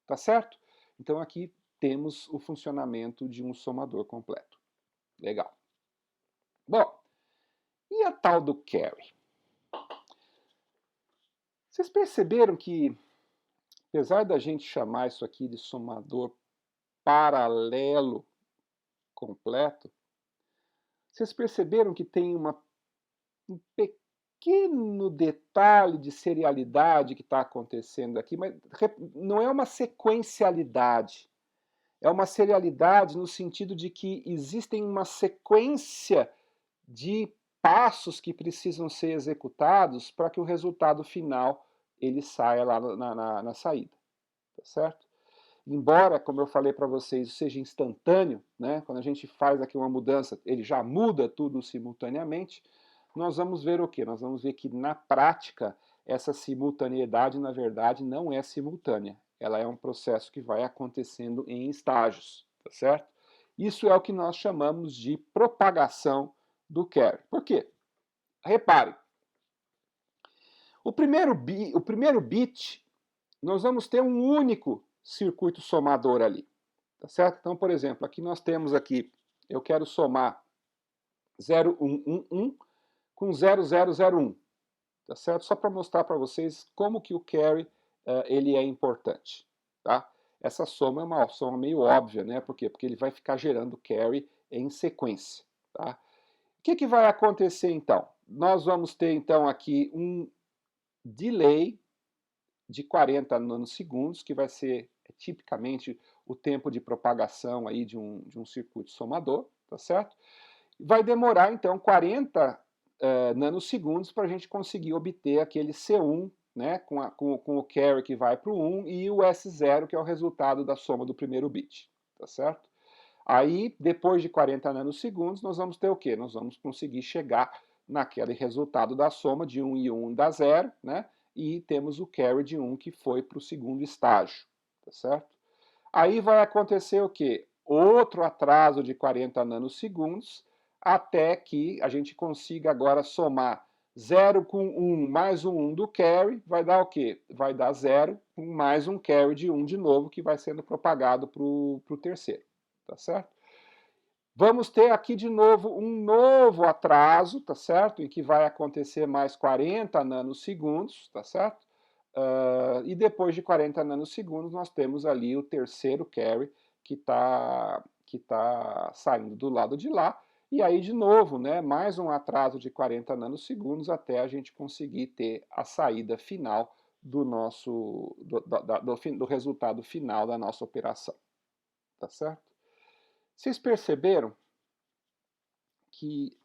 Tá certo? Então aqui temos o funcionamento de um somador completo. Legal. Bom, e a tal do carry? Vocês perceberam que, apesar da gente chamar isso aqui de somador paralelo completo, vocês perceberam que tem um pequeno detalhe de serialidade que está acontecendo aqui, mas não é uma sequencialidade. É uma serialidade no sentido de que existem uma sequência de passos que precisam ser executados para que o resultado final ele saia lá na saída, tá certo? Embora, como eu falei para vocês, seja instantâneo, né? Quando a gente faz aqui uma mudança, ele já muda tudo simultaneamente, nós vamos ver o quê? Nós vamos ver que, na prática, essa simultaneidade, na verdade, não é simultânea. Ela é um processo que vai acontecendo em estágios, tá certo? Isso é o que nós chamamos de propagação do carry. Por quê? Repare, o primeiro bit, nós vamos ter um único circuito somador ali, tá certo? Então, por exemplo, aqui nós temos aqui, eu quero somar 0111 com 0001, tá certo? Só para mostrar para vocês como que o carry ele é importante, tá? Essa soma é uma soma meio óbvia, né? Por quê? Porque ele vai ficar gerando carry em sequência, tá? O que vai acontecer então? Nós vamos ter então aqui um delay de 40 nanosegundos, que vai ser tipicamente o tempo de propagação aí de um circuito somador, tá certo? Vai demorar então 40 nanosegundos para a gente conseguir obter aquele C1, né, com o carry que vai para o 1 e o S0, que é o resultado da soma do primeiro bit, tá certo? Aí, depois de 40 nanosegundos, nós vamos ter o quê? Nós vamos conseguir chegar naquele resultado da soma de 1 e 1 dá 0, né? E temos o carry de 1 que foi para o segundo estágio, tá certo? Aí vai acontecer o quê? Outro atraso de 40 nanosegundos, até que a gente consiga agora somar 0 com 1 mais o 1 do carry, vai dar o quê? Vai dar 0 com mais um carry de 1 de novo, que vai sendo propagado para o terceiro. Tá certo? Vamos ter aqui de novo um novo atraso, tá certo? Em que vai acontecer mais 40 nanosegundos, tá certo? E depois de 40 nanosegundos, nós temos ali o terceiro carry que tá saindo do lado de lá. E aí, de novo, né, mais um atraso de 40 nanosegundos até a gente conseguir ter a saída final do nosso do resultado final da nossa operação. Tá certo? Vocês perceberam que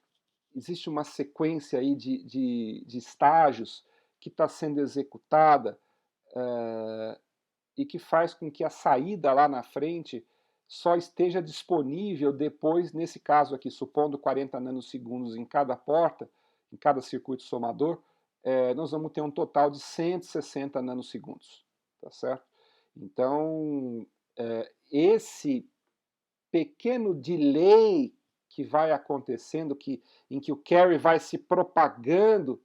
existe uma sequência aí de estágios que está sendo executada e que faz com que a saída lá na frente só esteja disponível depois, nesse caso aqui, supondo 40 nanosegundos em cada porta, em cada circuito somador, nós vamos ter um total de 160 nanosegundos, tá certo? Então, esse pequeno delay que vai acontecendo, em que o carry vai se propagando,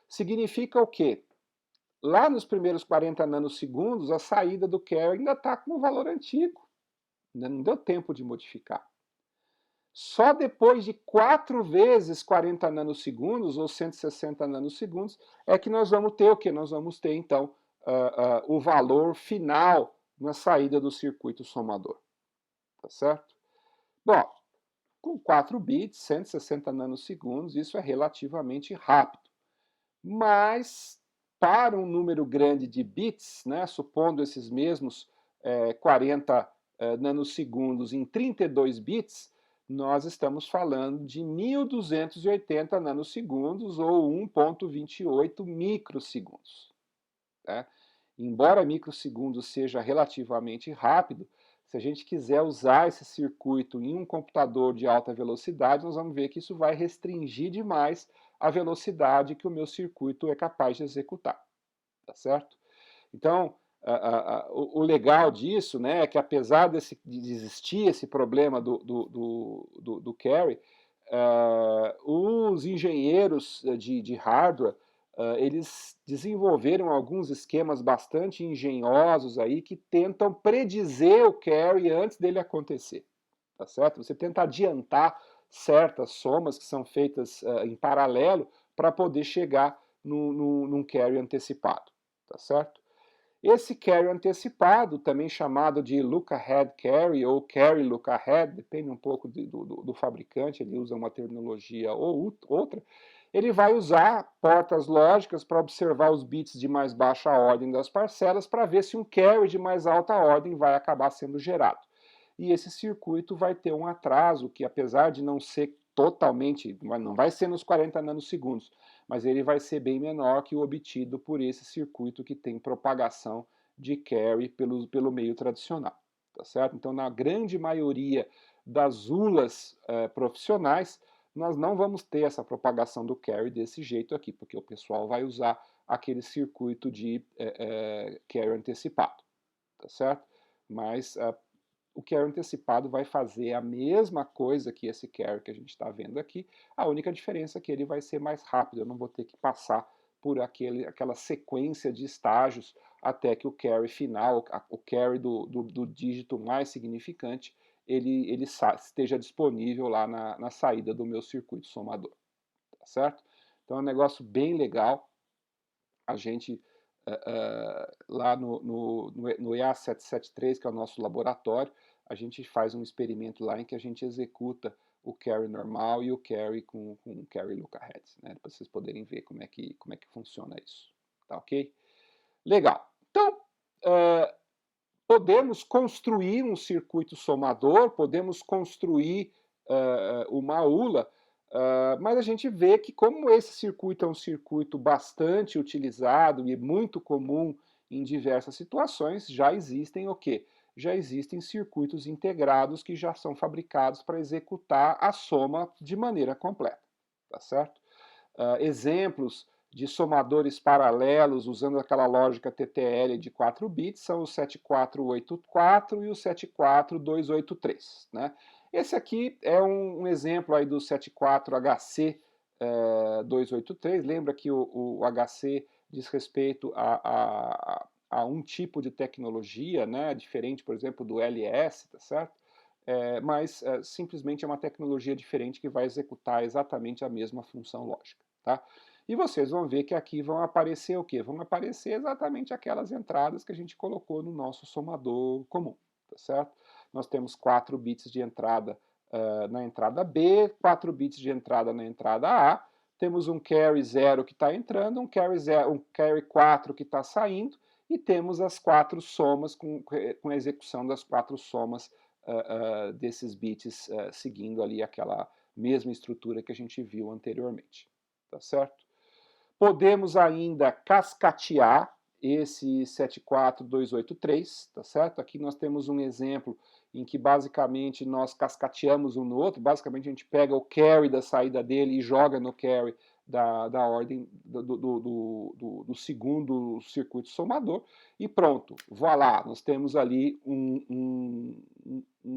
significa o quê? Lá nos primeiros 40 nanosegundos, a saída do carry ainda está com o valor antigo, ainda não deu tempo de modificar. Só depois de 4 vezes 40 nanosegundos, ou 160 nanosegundos, é que nós vamos ter o quê? Nós vamos ter, então, o valor final na saída do circuito somador. Tá certo? Bom, com 4 bits, 160 nanosegundos, isso é relativamente rápido. Mas, para um número grande de bits, né, supondo esses mesmos 40 nanosegundos em 32 bits, nós estamos falando de 1.280 nanosegundos ou 1,28 microsegundos. Né? Embora microsegundos seja relativamente rápido, se a gente quiser usar esse circuito em um computador de alta velocidade, nós vamos ver que isso vai restringir demais a velocidade que o meu circuito é capaz de executar. Tá certo? Então, o legal disso, né, é que apesar de existir esse problema do carry, os engenheiros de hardware, eles desenvolveram alguns esquemas bastante engenhosos aí que tentam predizer o carry antes dele acontecer, tá certo? Você tenta adiantar certas somas que são feitas em paralelo para poder chegar num carry antecipado, tá certo? Esse carry antecipado, também chamado de look-ahead carry ou carry look-ahead, depende um pouco do fabricante, ele usa uma terminologia ou outra, ele vai usar portas lógicas para observar os bits de mais baixa ordem das parcelas para ver se um carry de mais alta ordem vai acabar sendo gerado. E esse circuito vai ter um atraso que, apesar de não ser totalmente, não vai ser nos 40 nanosegundos, mas ele vai ser bem menor que o obtido por esse circuito que tem propagação de carry pelo meio tradicional, tá certo? Então, na grande maioria das ULAs profissionais, nós não vamos ter essa propagação do carry desse jeito aqui, porque o pessoal vai usar aquele circuito de carry antecipado, tá certo? Mas o carry antecipado vai fazer a mesma coisa que esse carry que a gente está vendo aqui, a única diferença é que ele vai ser mais rápido, eu não vou ter que passar por aquela sequência de estágios até que o carry final, o carry do dígito mais significante, ele esteja disponível lá na saída do meu circuito somador, tá certo? Então é um negócio bem legal, a gente lá no EA773, que é o nosso laboratório, a gente faz um experimento lá em que a gente executa o carry normal e o carry com carry look-ahead, né, para vocês poderem ver como é que funciona isso. Tá ok? Legal. Então, podemos construir um circuito somador, podemos construir uma ULA, mas a gente vê que como esse circuito é um circuito bastante utilizado e muito comum em diversas situações, já existem o quê? Já existem circuitos integrados que já são fabricados para executar a soma de maneira completa, tá certo? Exemplos de somadores paralelos usando aquela lógica TTL de 4 bits são o 7484 e o 74283, né? Esse aqui é um exemplo aí do 74HC 283. Lembra que o HC diz respeito a um tipo de tecnologia, né, diferente, por exemplo, do LS, tá certo? Mas simplesmente é uma tecnologia diferente que vai executar exatamente a mesma função lógica, tá? E vocês vão ver que aqui vão aparecer o quê? Vão aparecer exatamente aquelas entradas que a gente colocou no nosso somador comum, tá certo? Nós temos 4 bits de entrada na entrada B, 4 bits de entrada na entrada A, temos um carry 0 que está entrando, um carry 4 que está saindo, e temos as 4 somas com a execução das 4 somas desses bits seguindo ali aquela mesma estrutura que a gente viu anteriormente, tá certo? Podemos ainda cascatear esse 74283, tá certo? Aqui nós temos um exemplo em que basicamente nós cascateamos um no outro, basicamente a gente pega o carry da saída dele e joga no carry da ordem do segundo circuito somador, e pronto, voilá, nós temos ali um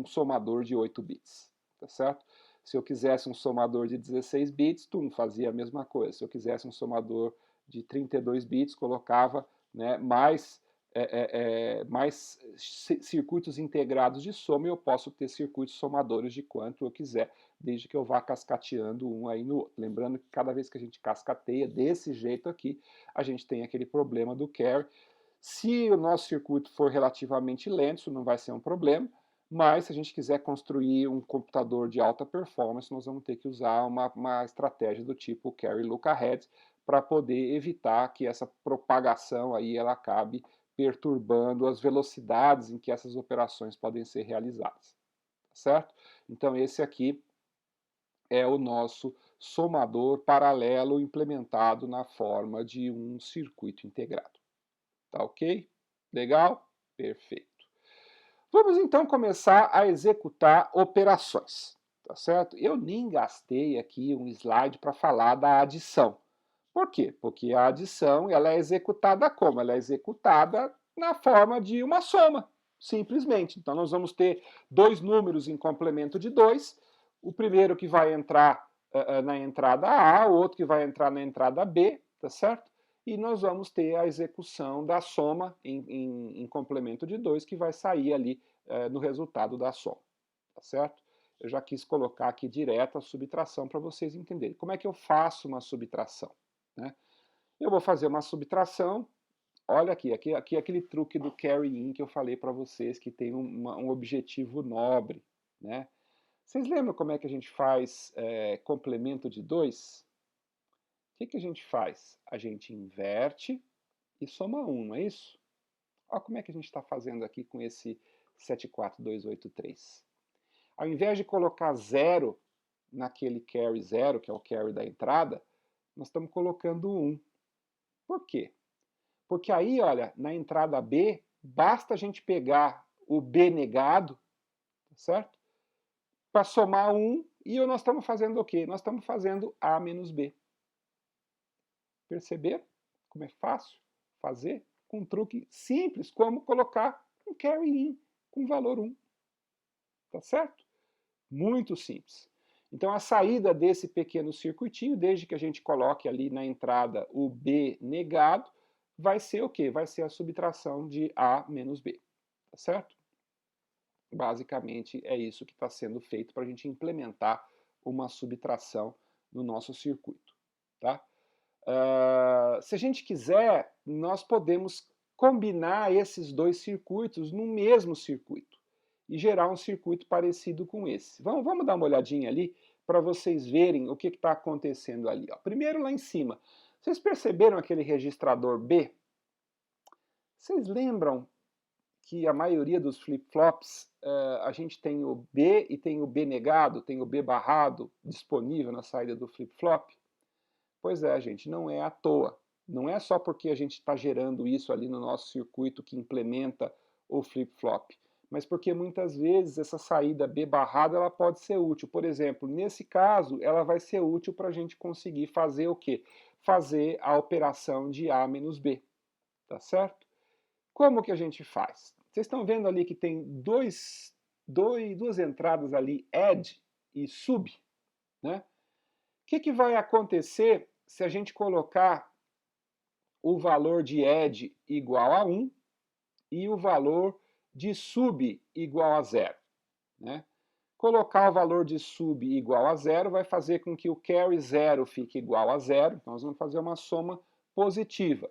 somador de 8 bits, tá certo? Se eu quisesse um somador de 16 bits, fazia a mesma coisa. Se eu quisesse um somador de 32 bits, colocava, né, mais circuitos integrados de soma, e eu posso ter circuitos somadores de quanto eu quiser, desde que eu vá cascateando um aí no outro. Lembrando que cada vez que a gente cascateia desse jeito aqui, a gente tem aquele problema do carry. Se o nosso circuito for relativamente lento, isso não vai ser um problema, mas se a gente quiser construir um computador de alta performance, nós vamos ter que usar uma estratégia do tipo carry look ahead para poder evitar que essa propagação aí ela acabe perturbando as velocidades em que essas operações podem ser realizadas, certo? Então esse aqui é o nosso somador paralelo implementado na forma de um circuito integrado. Tá ok? Legal? Perfeito. Vamos então começar a executar operações, tá certo? Eu nem gastei aqui um slide para falar da adição. Por quê? Porque a adição ela é executada como? Ela é executada na forma de uma soma, simplesmente. Então nós vamos ter dois números em complemento de 2, o primeiro que vai entrar na entrada A, o outro que vai entrar na entrada B, tá certo? E nós vamos ter a execução da soma em complemento de 2, que vai sair ali no resultado da soma, tá certo? Eu já quis colocar aqui direto a subtração para vocês entenderem. Como é que eu faço uma subtração? Né? Eu vou fazer uma subtração, olha aqui aquele truque do carry in que eu falei para vocês, que tem um objetivo nobre. Né? Vocês lembram como é que a gente faz complemento de 2? O que a gente faz? A gente inverte e soma 1, não é isso? Olha como é que a gente está fazendo aqui com esse 74283. Ao invés de colocar 0 naquele carry 0, que é o carry da entrada, nós estamos colocando 1. Por quê? Porque aí, olha, na entrada B, basta a gente pegar o B negado, certo? Para somar 1, e nós estamos fazendo o quê? Nós estamos fazendo A menos B. Perceberam como é fácil fazer? Com um truque simples, como colocar um carry in com valor 1. Tá certo? Muito simples. Então, a saída desse pequeno circuitinho, desde que a gente coloque ali na entrada o B negado, vai ser o quê? Vai ser a subtração de A menos B. Tá certo? Basicamente, é isso que está sendo feito para a gente implementar uma subtração no nosso circuito. Tá? Se a gente quiser, nós podemos combinar esses dois circuitos no mesmo circuito e gerar um circuito parecido com esse. Vamos dar uma olhadinha ali para vocês verem o que está acontecendo ali. Ó. Primeiro lá em cima, vocês perceberam aquele registrador B? Vocês lembram que a maioria dos flip-flops a gente tem o B e tem o B negado, tem o B barrado disponível na saída do flip-flop? Pois é, gente, não é à toa. Não é só porque a gente está gerando isso ali no nosso circuito que implementa o flip-flop, mas porque muitas vezes essa saída B barrada ela pode ser útil. Por exemplo, nesse caso, ela vai ser útil para a gente conseguir fazer o quê? Fazer a operação de A menos B, tá certo? Como que a gente faz? Vocês estão vendo ali que tem duas entradas ali, add e sub, né? O que vai acontecer se a gente colocar o valor de add igual a 1 e o valor de sub igual a 0? Né? Colocar o valor de sub igual a 0 vai fazer com que o carry 0 fique igual a 0, então nós vamos fazer uma soma positiva.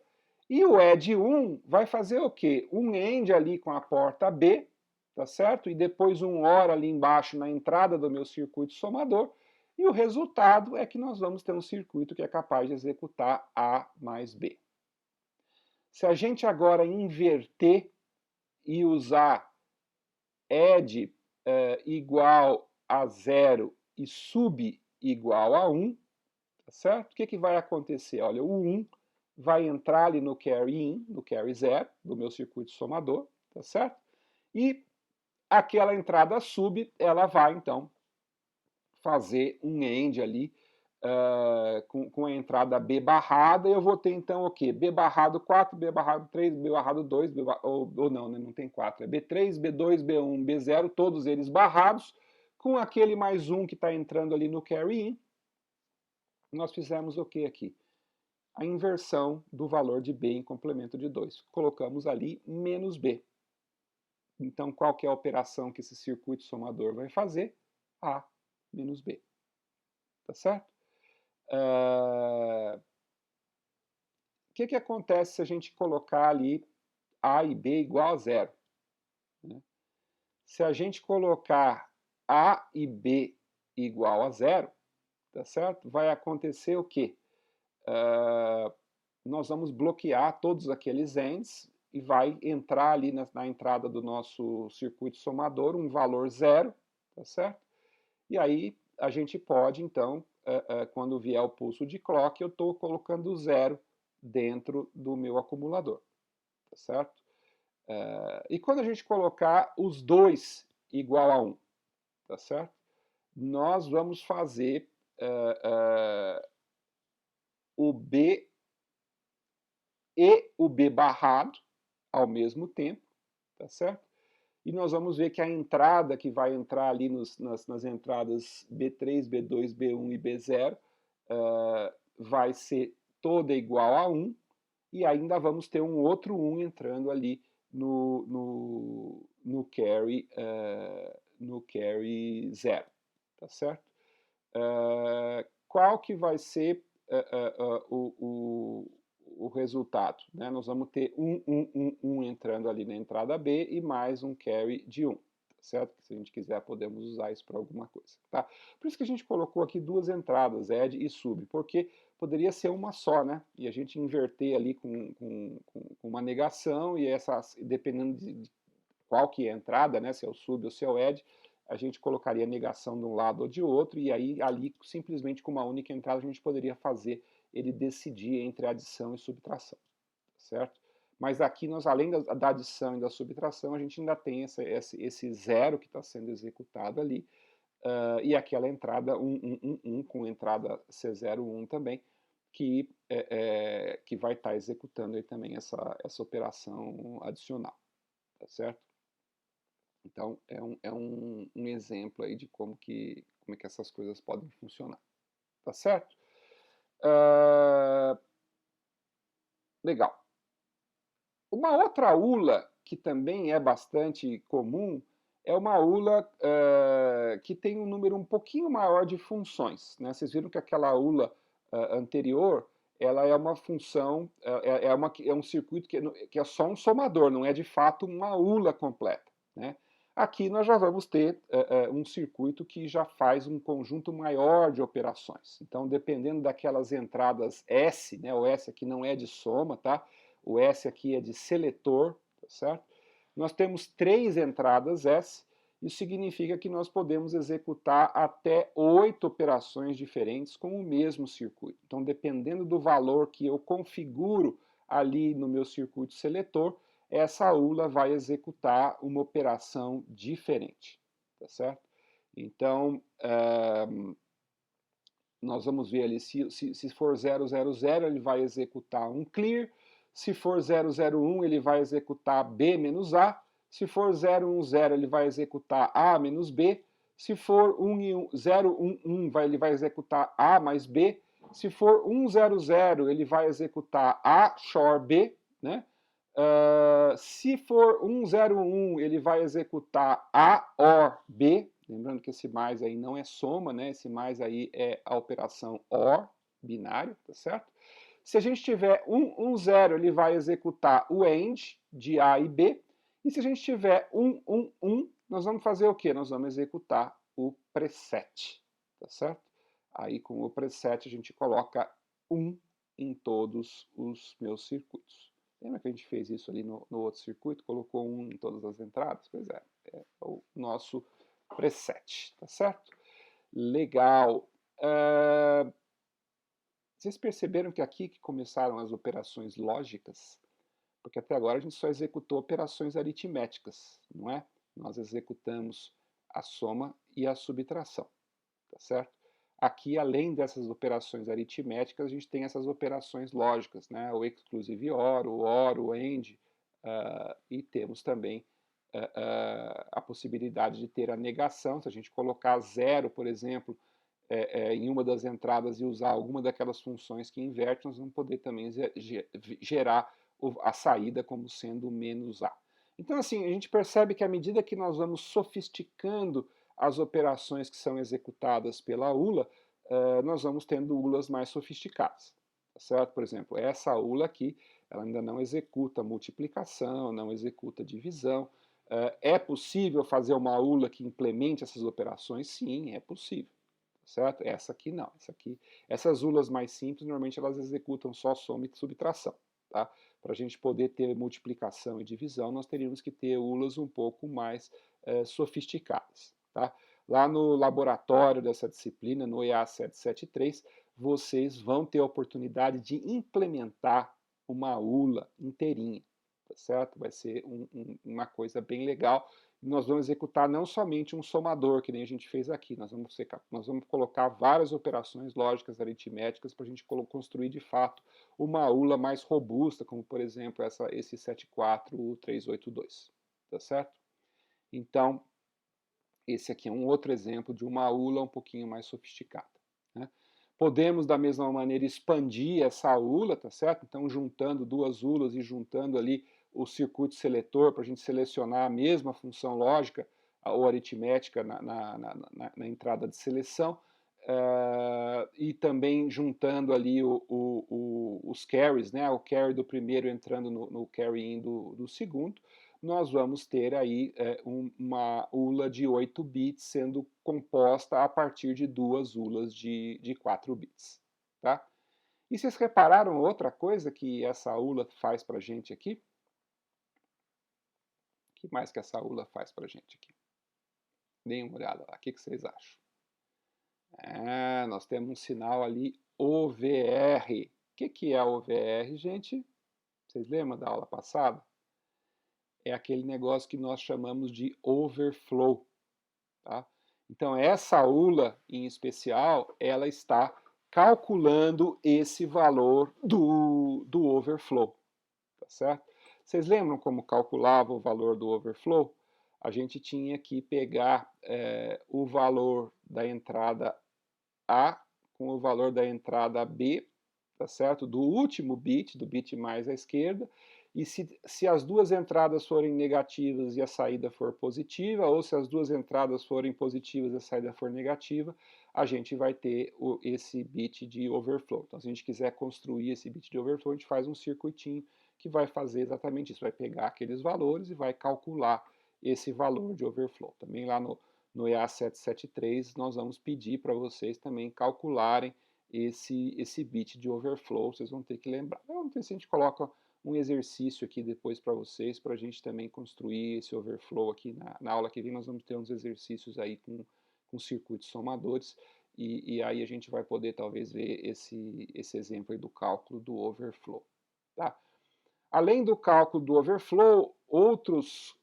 E o add 1 vai fazer o quê? Um AND ali com a porta B, tá certo? E depois um OR ali embaixo na entrada do meu circuito somador, e o resultado é que nós vamos ter um circuito que é capaz de executar A mais B. Se a gente agora inverter e usar add igual a 0 e sub igual a 1, tá certo? O que vai acontecer? Olha, o 1 vai entrar ali no carry in, no carry 0, do meu circuito somador, tá certo? E aquela entrada sub, ela vai, então, fazer um AND ali com a entrada B barrada, eu vou ter então o quê? B barrado 4, B barrado 3, B barrado 2, ou não, né? Não tem 4, é B3, B2, B1, B0, todos eles barrados, com aquele mais 1 que está entrando ali no carry in. Nós fizemos o que aqui? A inversão do valor de B em complemento de 2. Colocamos ali menos B. Então, qual que é a operação que esse circuito somador vai fazer? A menos B. Tá certo? O que acontece se a gente colocar ali A e B igual a zero? Né? Se a gente colocar A e B igual a zero, tá certo? Vai acontecer o quê? Nós vamos bloquear todos aqueles ends e vai entrar ali na entrada do nosso circuito somador um valor zero, tá certo? E aí a gente pode, então, quando vier o pulso de clock, eu estou colocando zero dentro do meu acumulador, tá certo? E quando a gente colocar os dois igual a 1, tá certo? Nós vamos fazer o B e o B barrado ao mesmo tempo, tá certo? E nós vamos ver que a entrada que vai entrar ali nas entradas B3, B2, B1 e B0 vai ser toda igual a 1, e ainda vamos ter um outro 1 entrando ali no carry 0, tá certo? Qual que vai ser o resultado? Né? Nós vamos ter 1 entrando ali na entrada B e mais um carry de 1. Certo? Se a gente quiser, podemos usar isso para alguma coisa. Tá? Por isso que a gente colocou aqui duas entradas, add e sub, porque poderia ser uma só, né? E a gente inverter ali com uma negação, e dependendo de qual que é a entrada, né? Se é o sub ou se é o add, a gente colocaria negação de um lado ou de outro, e aí ali, simplesmente com uma única entrada, a gente poderia fazer ele decidir entre adição e subtração, certo? Mas aqui, nós, além da adição e da subtração, a gente ainda tem esse zero que está sendo executado ali, e aquela entrada 1 com entrada C01 também, que vai estar executando aí também essa operação adicional, tá certo? Então, é um exemplo aí de como é que essas coisas podem funcionar, tá certo? Legal. Uma outra ULA que também é bastante comum é uma ULA que tem um número um pouquinho maior de funções. Né? Vocês viram que aquela ULA anterior, ela é uma função, é um circuito que é só um somador, não é de fato uma ULA completa. Né? Aqui nós já vamos ter um circuito que já faz um conjunto maior de operações. Então, dependendo daquelas entradas S, né, o S aqui não é de soma, tá? O S aqui é de seletor, tá certo? Nós temos 3 entradas S, isso significa que nós podemos executar até 8 operações diferentes com o mesmo circuito. Então, dependendo do valor que eu configuro ali no meu circuito seletor, essa ULA vai executar uma operação diferente, tá certo? Então, nós vamos ver ali, se for 000, ele vai executar um clear, se for 001, ele vai executar B menos A, se for 010, ele vai executar A menos B, se for 011, ele vai executar A mais B, se for 100, ele vai executar A XOR B, né? Se for 101, ele vai executar A OR B, lembrando que esse mais aí não é soma, né? Esse mais aí é a operação OR, binário, tá certo? Se a gente tiver 110, ele vai executar o AND de A e B. E se a gente tiver 111, nós vamos fazer o quê? Nós vamos executar o preset, tá certo? Aí com o preset a gente coloca 1 em todos os meus circuitos. Lembra que a gente fez isso ali no outro circuito? Colocou 1 em todas as entradas? Pois é o nosso preset, tá certo? Legal. Vocês perceberam que aqui que começaram as operações lógicas? Porque até agora a gente só executou operações aritméticas, não é? Nós executamos a soma e a subtração, tá certo? Aqui, além dessas operações aritméticas, a gente tem essas operações lógicas, né? O exclusive OR, o AND, e temos também a possibilidade de ter a negação. Se a gente colocar 0, por exemplo, em uma das entradas e usar alguma daquelas funções que inverte, nós vamos poder também gerar a saída como sendo menos A. Então, assim, a gente percebe que à medida que nós vamos sofisticando as operações que são executadas pela ULA, nós vamos tendo ULAs mais sofisticadas. Tá certo? Por exemplo, essa ULA aqui, ela ainda não executa multiplicação, não executa divisão. É possível fazer uma ULA que implemente essas operações? Sim, é possível. Certo? Essa aqui não. Essas ULAs mais simples, normalmente elas executam só soma e subtração. Tá? Para a gente poder ter multiplicação e divisão, nós teríamos que ter ULAs um pouco mais sofisticadas. Tá? Lá no laboratório dessa disciplina, no EA 773, vocês vão ter a oportunidade de implementar uma ULA inteirinha. Tá certo? Vai ser uma coisa bem legal. Nós vamos executar não somente um somador, que nem a gente fez aqui, nós vamos colocar várias operações lógicas aritméticas para a gente construir de fato uma ULA mais robusta, como por exemplo esse 74382, tá certo? Então, esse aqui é um outro exemplo de uma ULA um pouquinho mais sofisticada. Né? Podemos, da mesma maneira, expandir essa ULA, tá certo? Então, juntando duas ULAs e juntando ali o circuito seletor para a gente selecionar a mesma função lógica ou aritmética na entrada de seleção, e também juntando ali os carries, né? O carry do primeiro entrando no carry-in do segundo, nós vamos ter aí uma ULA de 8 bits sendo composta a partir de duas ULAs de 4 bits. Tá? E vocês repararam outra coisa que essa ULA faz para a gente aqui? O que mais que essa ULA faz para a gente aqui? Deem uma olhada lá, o que vocês acham? Nós temos um sinal ali OVR. O que é OVR, gente? Vocês lembram da aula passada? É aquele negócio que nós chamamos de overflow. Tá? Então, essa ULA, em especial, ela está calculando esse valor do overflow. Tá certo? Vocês lembram como calculava o valor do overflow? A gente tinha que pegar o valor da entrada A com o valor da entrada B, tá certo? Do último bit, do bit mais à esquerda, e se as duas entradas forem negativas e a saída for positiva, ou se as duas entradas forem positivas e a saída for negativa, a gente vai ter esse bit de overflow. Então, se a gente quiser construir esse bit de overflow, a gente faz um circuitinho que vai fazer exatamente isso, vai pegar aqueles valores e vai calcular esse valor de overflow. Também lá no EA 773 nós vamos pedir para vocês também calcularem esse bit de overflow, vocês vão ter que lembrar. Eu não sei se a gente coloca um exercício aqui depois para vocês, para a gente também construir esse overflow aqui na aula que vem, nós vamos ter uns exercícios aí com circuitos somadores, e aí a gente vai poder talvez ver esse exemplo aí do cálculo do overflow. Tá? Além do cálculo do overflow, outras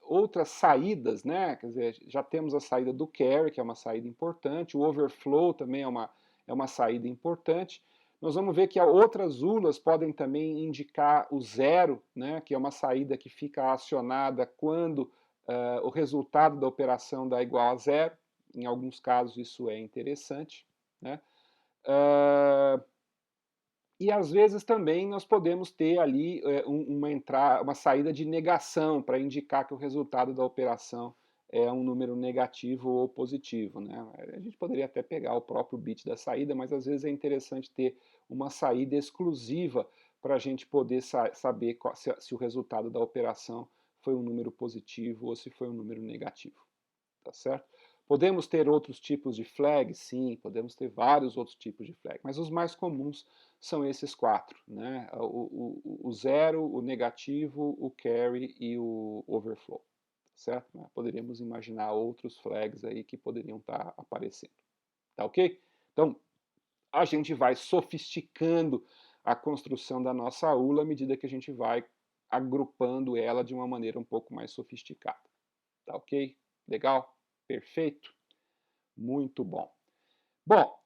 saídas, né? Quer dizer, já temos a saída do carry, que é uma saída importante, o overflow também é uma saída importante. Nós vamos ver que outras ULAs podem também indicar o zero, né? Que é uma saída que fica acionada quando o resultado da operação dá igual a zero. Em alguns casos isso é interessante. Né? E às vezes também nós podemos ter ali uma saída de negação para indicar que o resultado da operação é um número negativo ou positivo. Né? A gente poderia até pegar o próprio bit da saída, mas às vezes é interessante ter uma saída exclusiva para a gente poder saber se o resultado da operação foi um número positivo ou se foi um número negativo. Tá certo? Podemos ter outros tipos de flag? Sim, podemos ter vários outros tipos de flag, mas os mais comuns são esses quatro, né? O zero, o negativo, o carry e o overflow, certo? Poderíamos imaginar outros flags aí que poderiam estar aparecendo, tá ok? Então, a gente vai sofisticando a construção da nossa ULA à medida que a gente vai agrupando ela de uma maneira um pouco mais sofisticada, tá ok? Legal? Perfeito? Muito bom. Bom,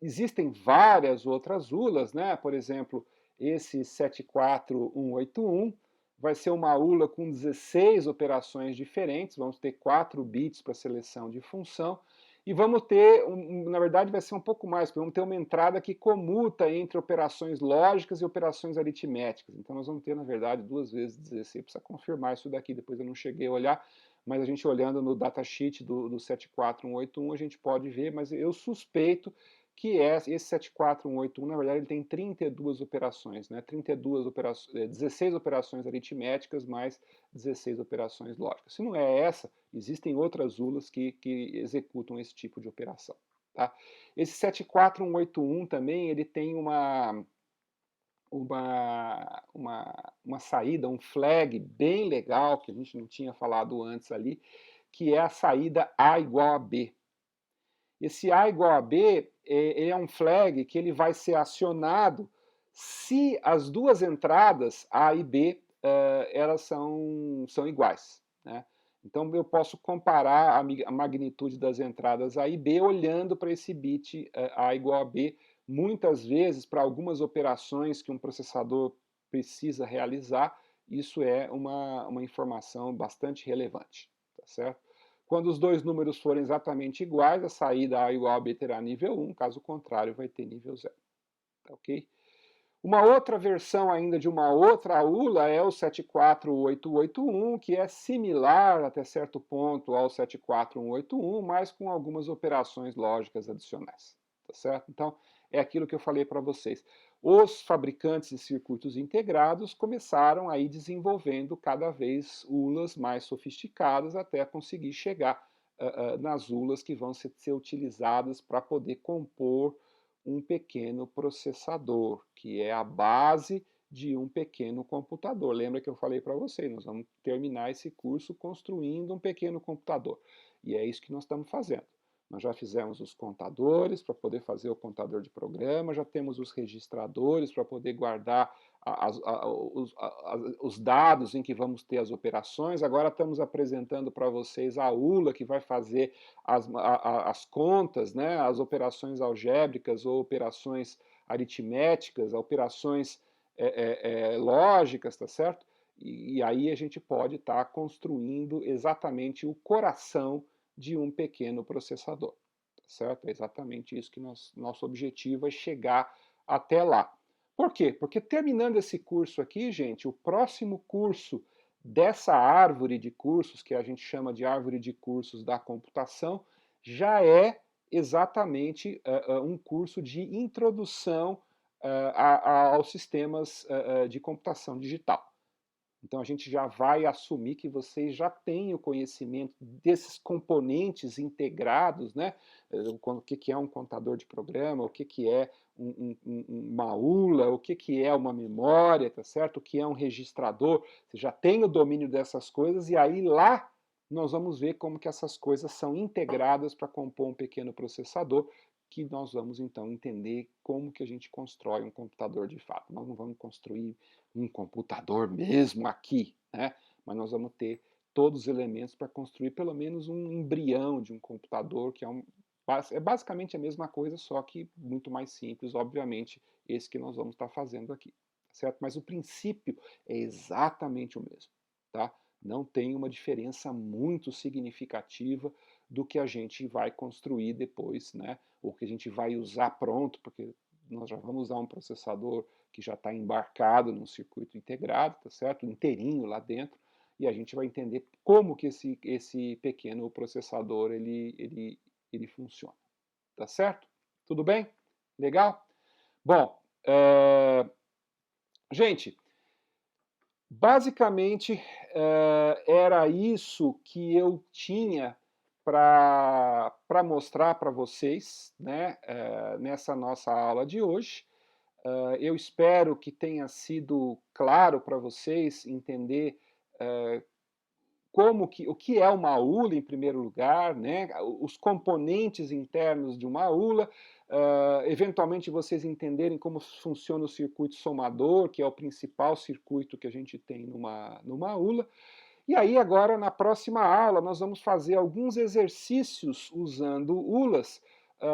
Existem várias outras ULAs, né? Por exemplo, esse 74181 vai ser uma ULA com 16 operações diferentes, vamos ter 4 bits para seleção de função, e vamos ter, na verdade vai ser um pouco mais, porque vamos ter uma entrada que comuta entre operações lógicas e operações aritméticas. Então nós vamos ter, na verdade, 2 vezes 16, precisa confirmar isso daqui, depois eu não cheguei a olhar, mas a gente olhando no datasheet do 74181 a gente pode ver, mas eu suspeito que esse 74181, na verdade, ele tem 32 operações, né? 16 operações aritméticas mais 16 operações lógicas. Se não é essa, existem outras ULAs que executam esse tipo de operação. Tá? Esse 74181 também, ele tem uma saída, um flag bem legal, que a gente não tinha falado antes ali, que é a saída A igual a B. Esse A igual a B é um flag que ele vai ser acionado se as duas entradas, A e B, elas são iguais. Né? Então eu posso comparar a magnitude das entradas A e B olhando para esse bit A igual a B. Muitas vezes, para algumas operações que um processador precisa realizar, isso é uma informação bastante relevante. Tá certo? Quando os dois números forem exatamente iguais, a saída A igual a B terá nível 1, caso contrário, vai ter nível 0. Tá, ok? Uma outra versão ainda de uma outra ULA é o 74181, que é similar até certo ponto ao 74181, mas com algumas operações lógicas adicionais. Tá certo? Então, é aquilo que eu falei para vocês. Os fabricantes de circuitos integrados começaram aí desenvolvendo cada vez ULAs mais sofisticadas até conseguir chegar nas ULAs que vão ser utilizadas para poder compor um pequeno processador, que é a base de um pequeno computador. Lembra que eu falei para vocês, nós vamos terminar esse curso construindo um pequeno computador. E é isso que nós estamos fazendo. Nós já fizemos os contadores para poder fazer o contador de programa, já temos os registradores para poder guardar os dados em que vamos ter as operações. Agora estamos apresentando para vocês a ULA, que vai fazer as contas, né, as operações algébricas ou operações aritméticas, operações lógicas, tá certo? E aí a gente pode estar construindo exatamente o coração de um pequeno processador, tá certo? É exatamente isso que nosso objetivo é chegar até lá. Por quê? Porque terminando esse curso aqui, gente, o próximo curso dessa árvore de cursos, que a gente chama de árvore de cursos da computação, já é exatamente um curso de introdução aos sistemas de computação digital. Então a gente já vai assumir que vocês já têm o conhecimento desses componentes integrados, né? O que é um contador de programa, o que é uma ULA, o que é uma memória, tá certo? O que é um registrador. Você já tem o domínio dessas coisas e aí lá nós vamos ver como que essas coisas são integradas para compor um pequeno processador, que nós vamos então entender como que a gente constrói um computador de fato. Nós não vamos construir um computador mesmo aqui, né? Mas nós vamos ter todos os elementos para construir pelo menos um embrião de um computador, que é basicamente a mesma coisa, só que muito mais simples, obviamente, esse que nós vamos estar fazendo aqui, certo? Mas o princípio é exatamente o mesmo, tá? Não tem uma diferença muito significativa do que a gente vai construir depois, né? Ou que a gente vai usar pronto, porque nós já vamos usar um processador que já está embarcado num circuito integrado, tá certo? Inteirinho lá dentro, e a gente vai entender como que esse pequeno processador ele funciona, tá certo? Tudo bem? Legal? Bom, gente, basicamente era isso que eu tinha para mostrar para vocês, né, nessa nossa aula de hoje. Eu espero que tenha sido claro para vocês entender o que é uma ULA em primeiro lugar, né? Os componentes internos de uma ULA, eventualmente vocês entenderem como funciona o circuito somador, que é o principal circuito que a gente tem numa ULA. E aí agora na próxima aula nós vamos fazer alguns exercícios usando ULAs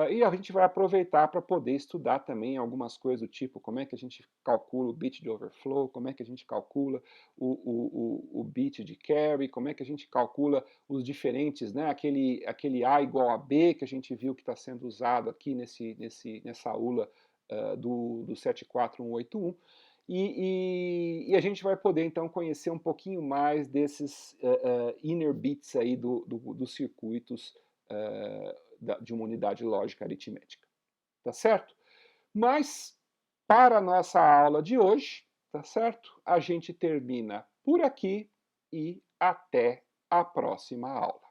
E a gente vai aproveitar para poder estudar também algumas coisas do tipo como é que a gente calcula o bit de overflow, como é que a gente calcula o bit de carry, como é que a gente calcula os diferentes, né, aquele A igual a B que a gente viu que está sendo usado aqui nessa aula do 74181. E a gente vai poder então conhecer um pouquinho mais desses inner bits aí dos circuitos de uma unidade lógica aritmética, tá certo? Mas para a nossa aula de hoje, tá certo? A gente termina por aqui e até a próxima aula.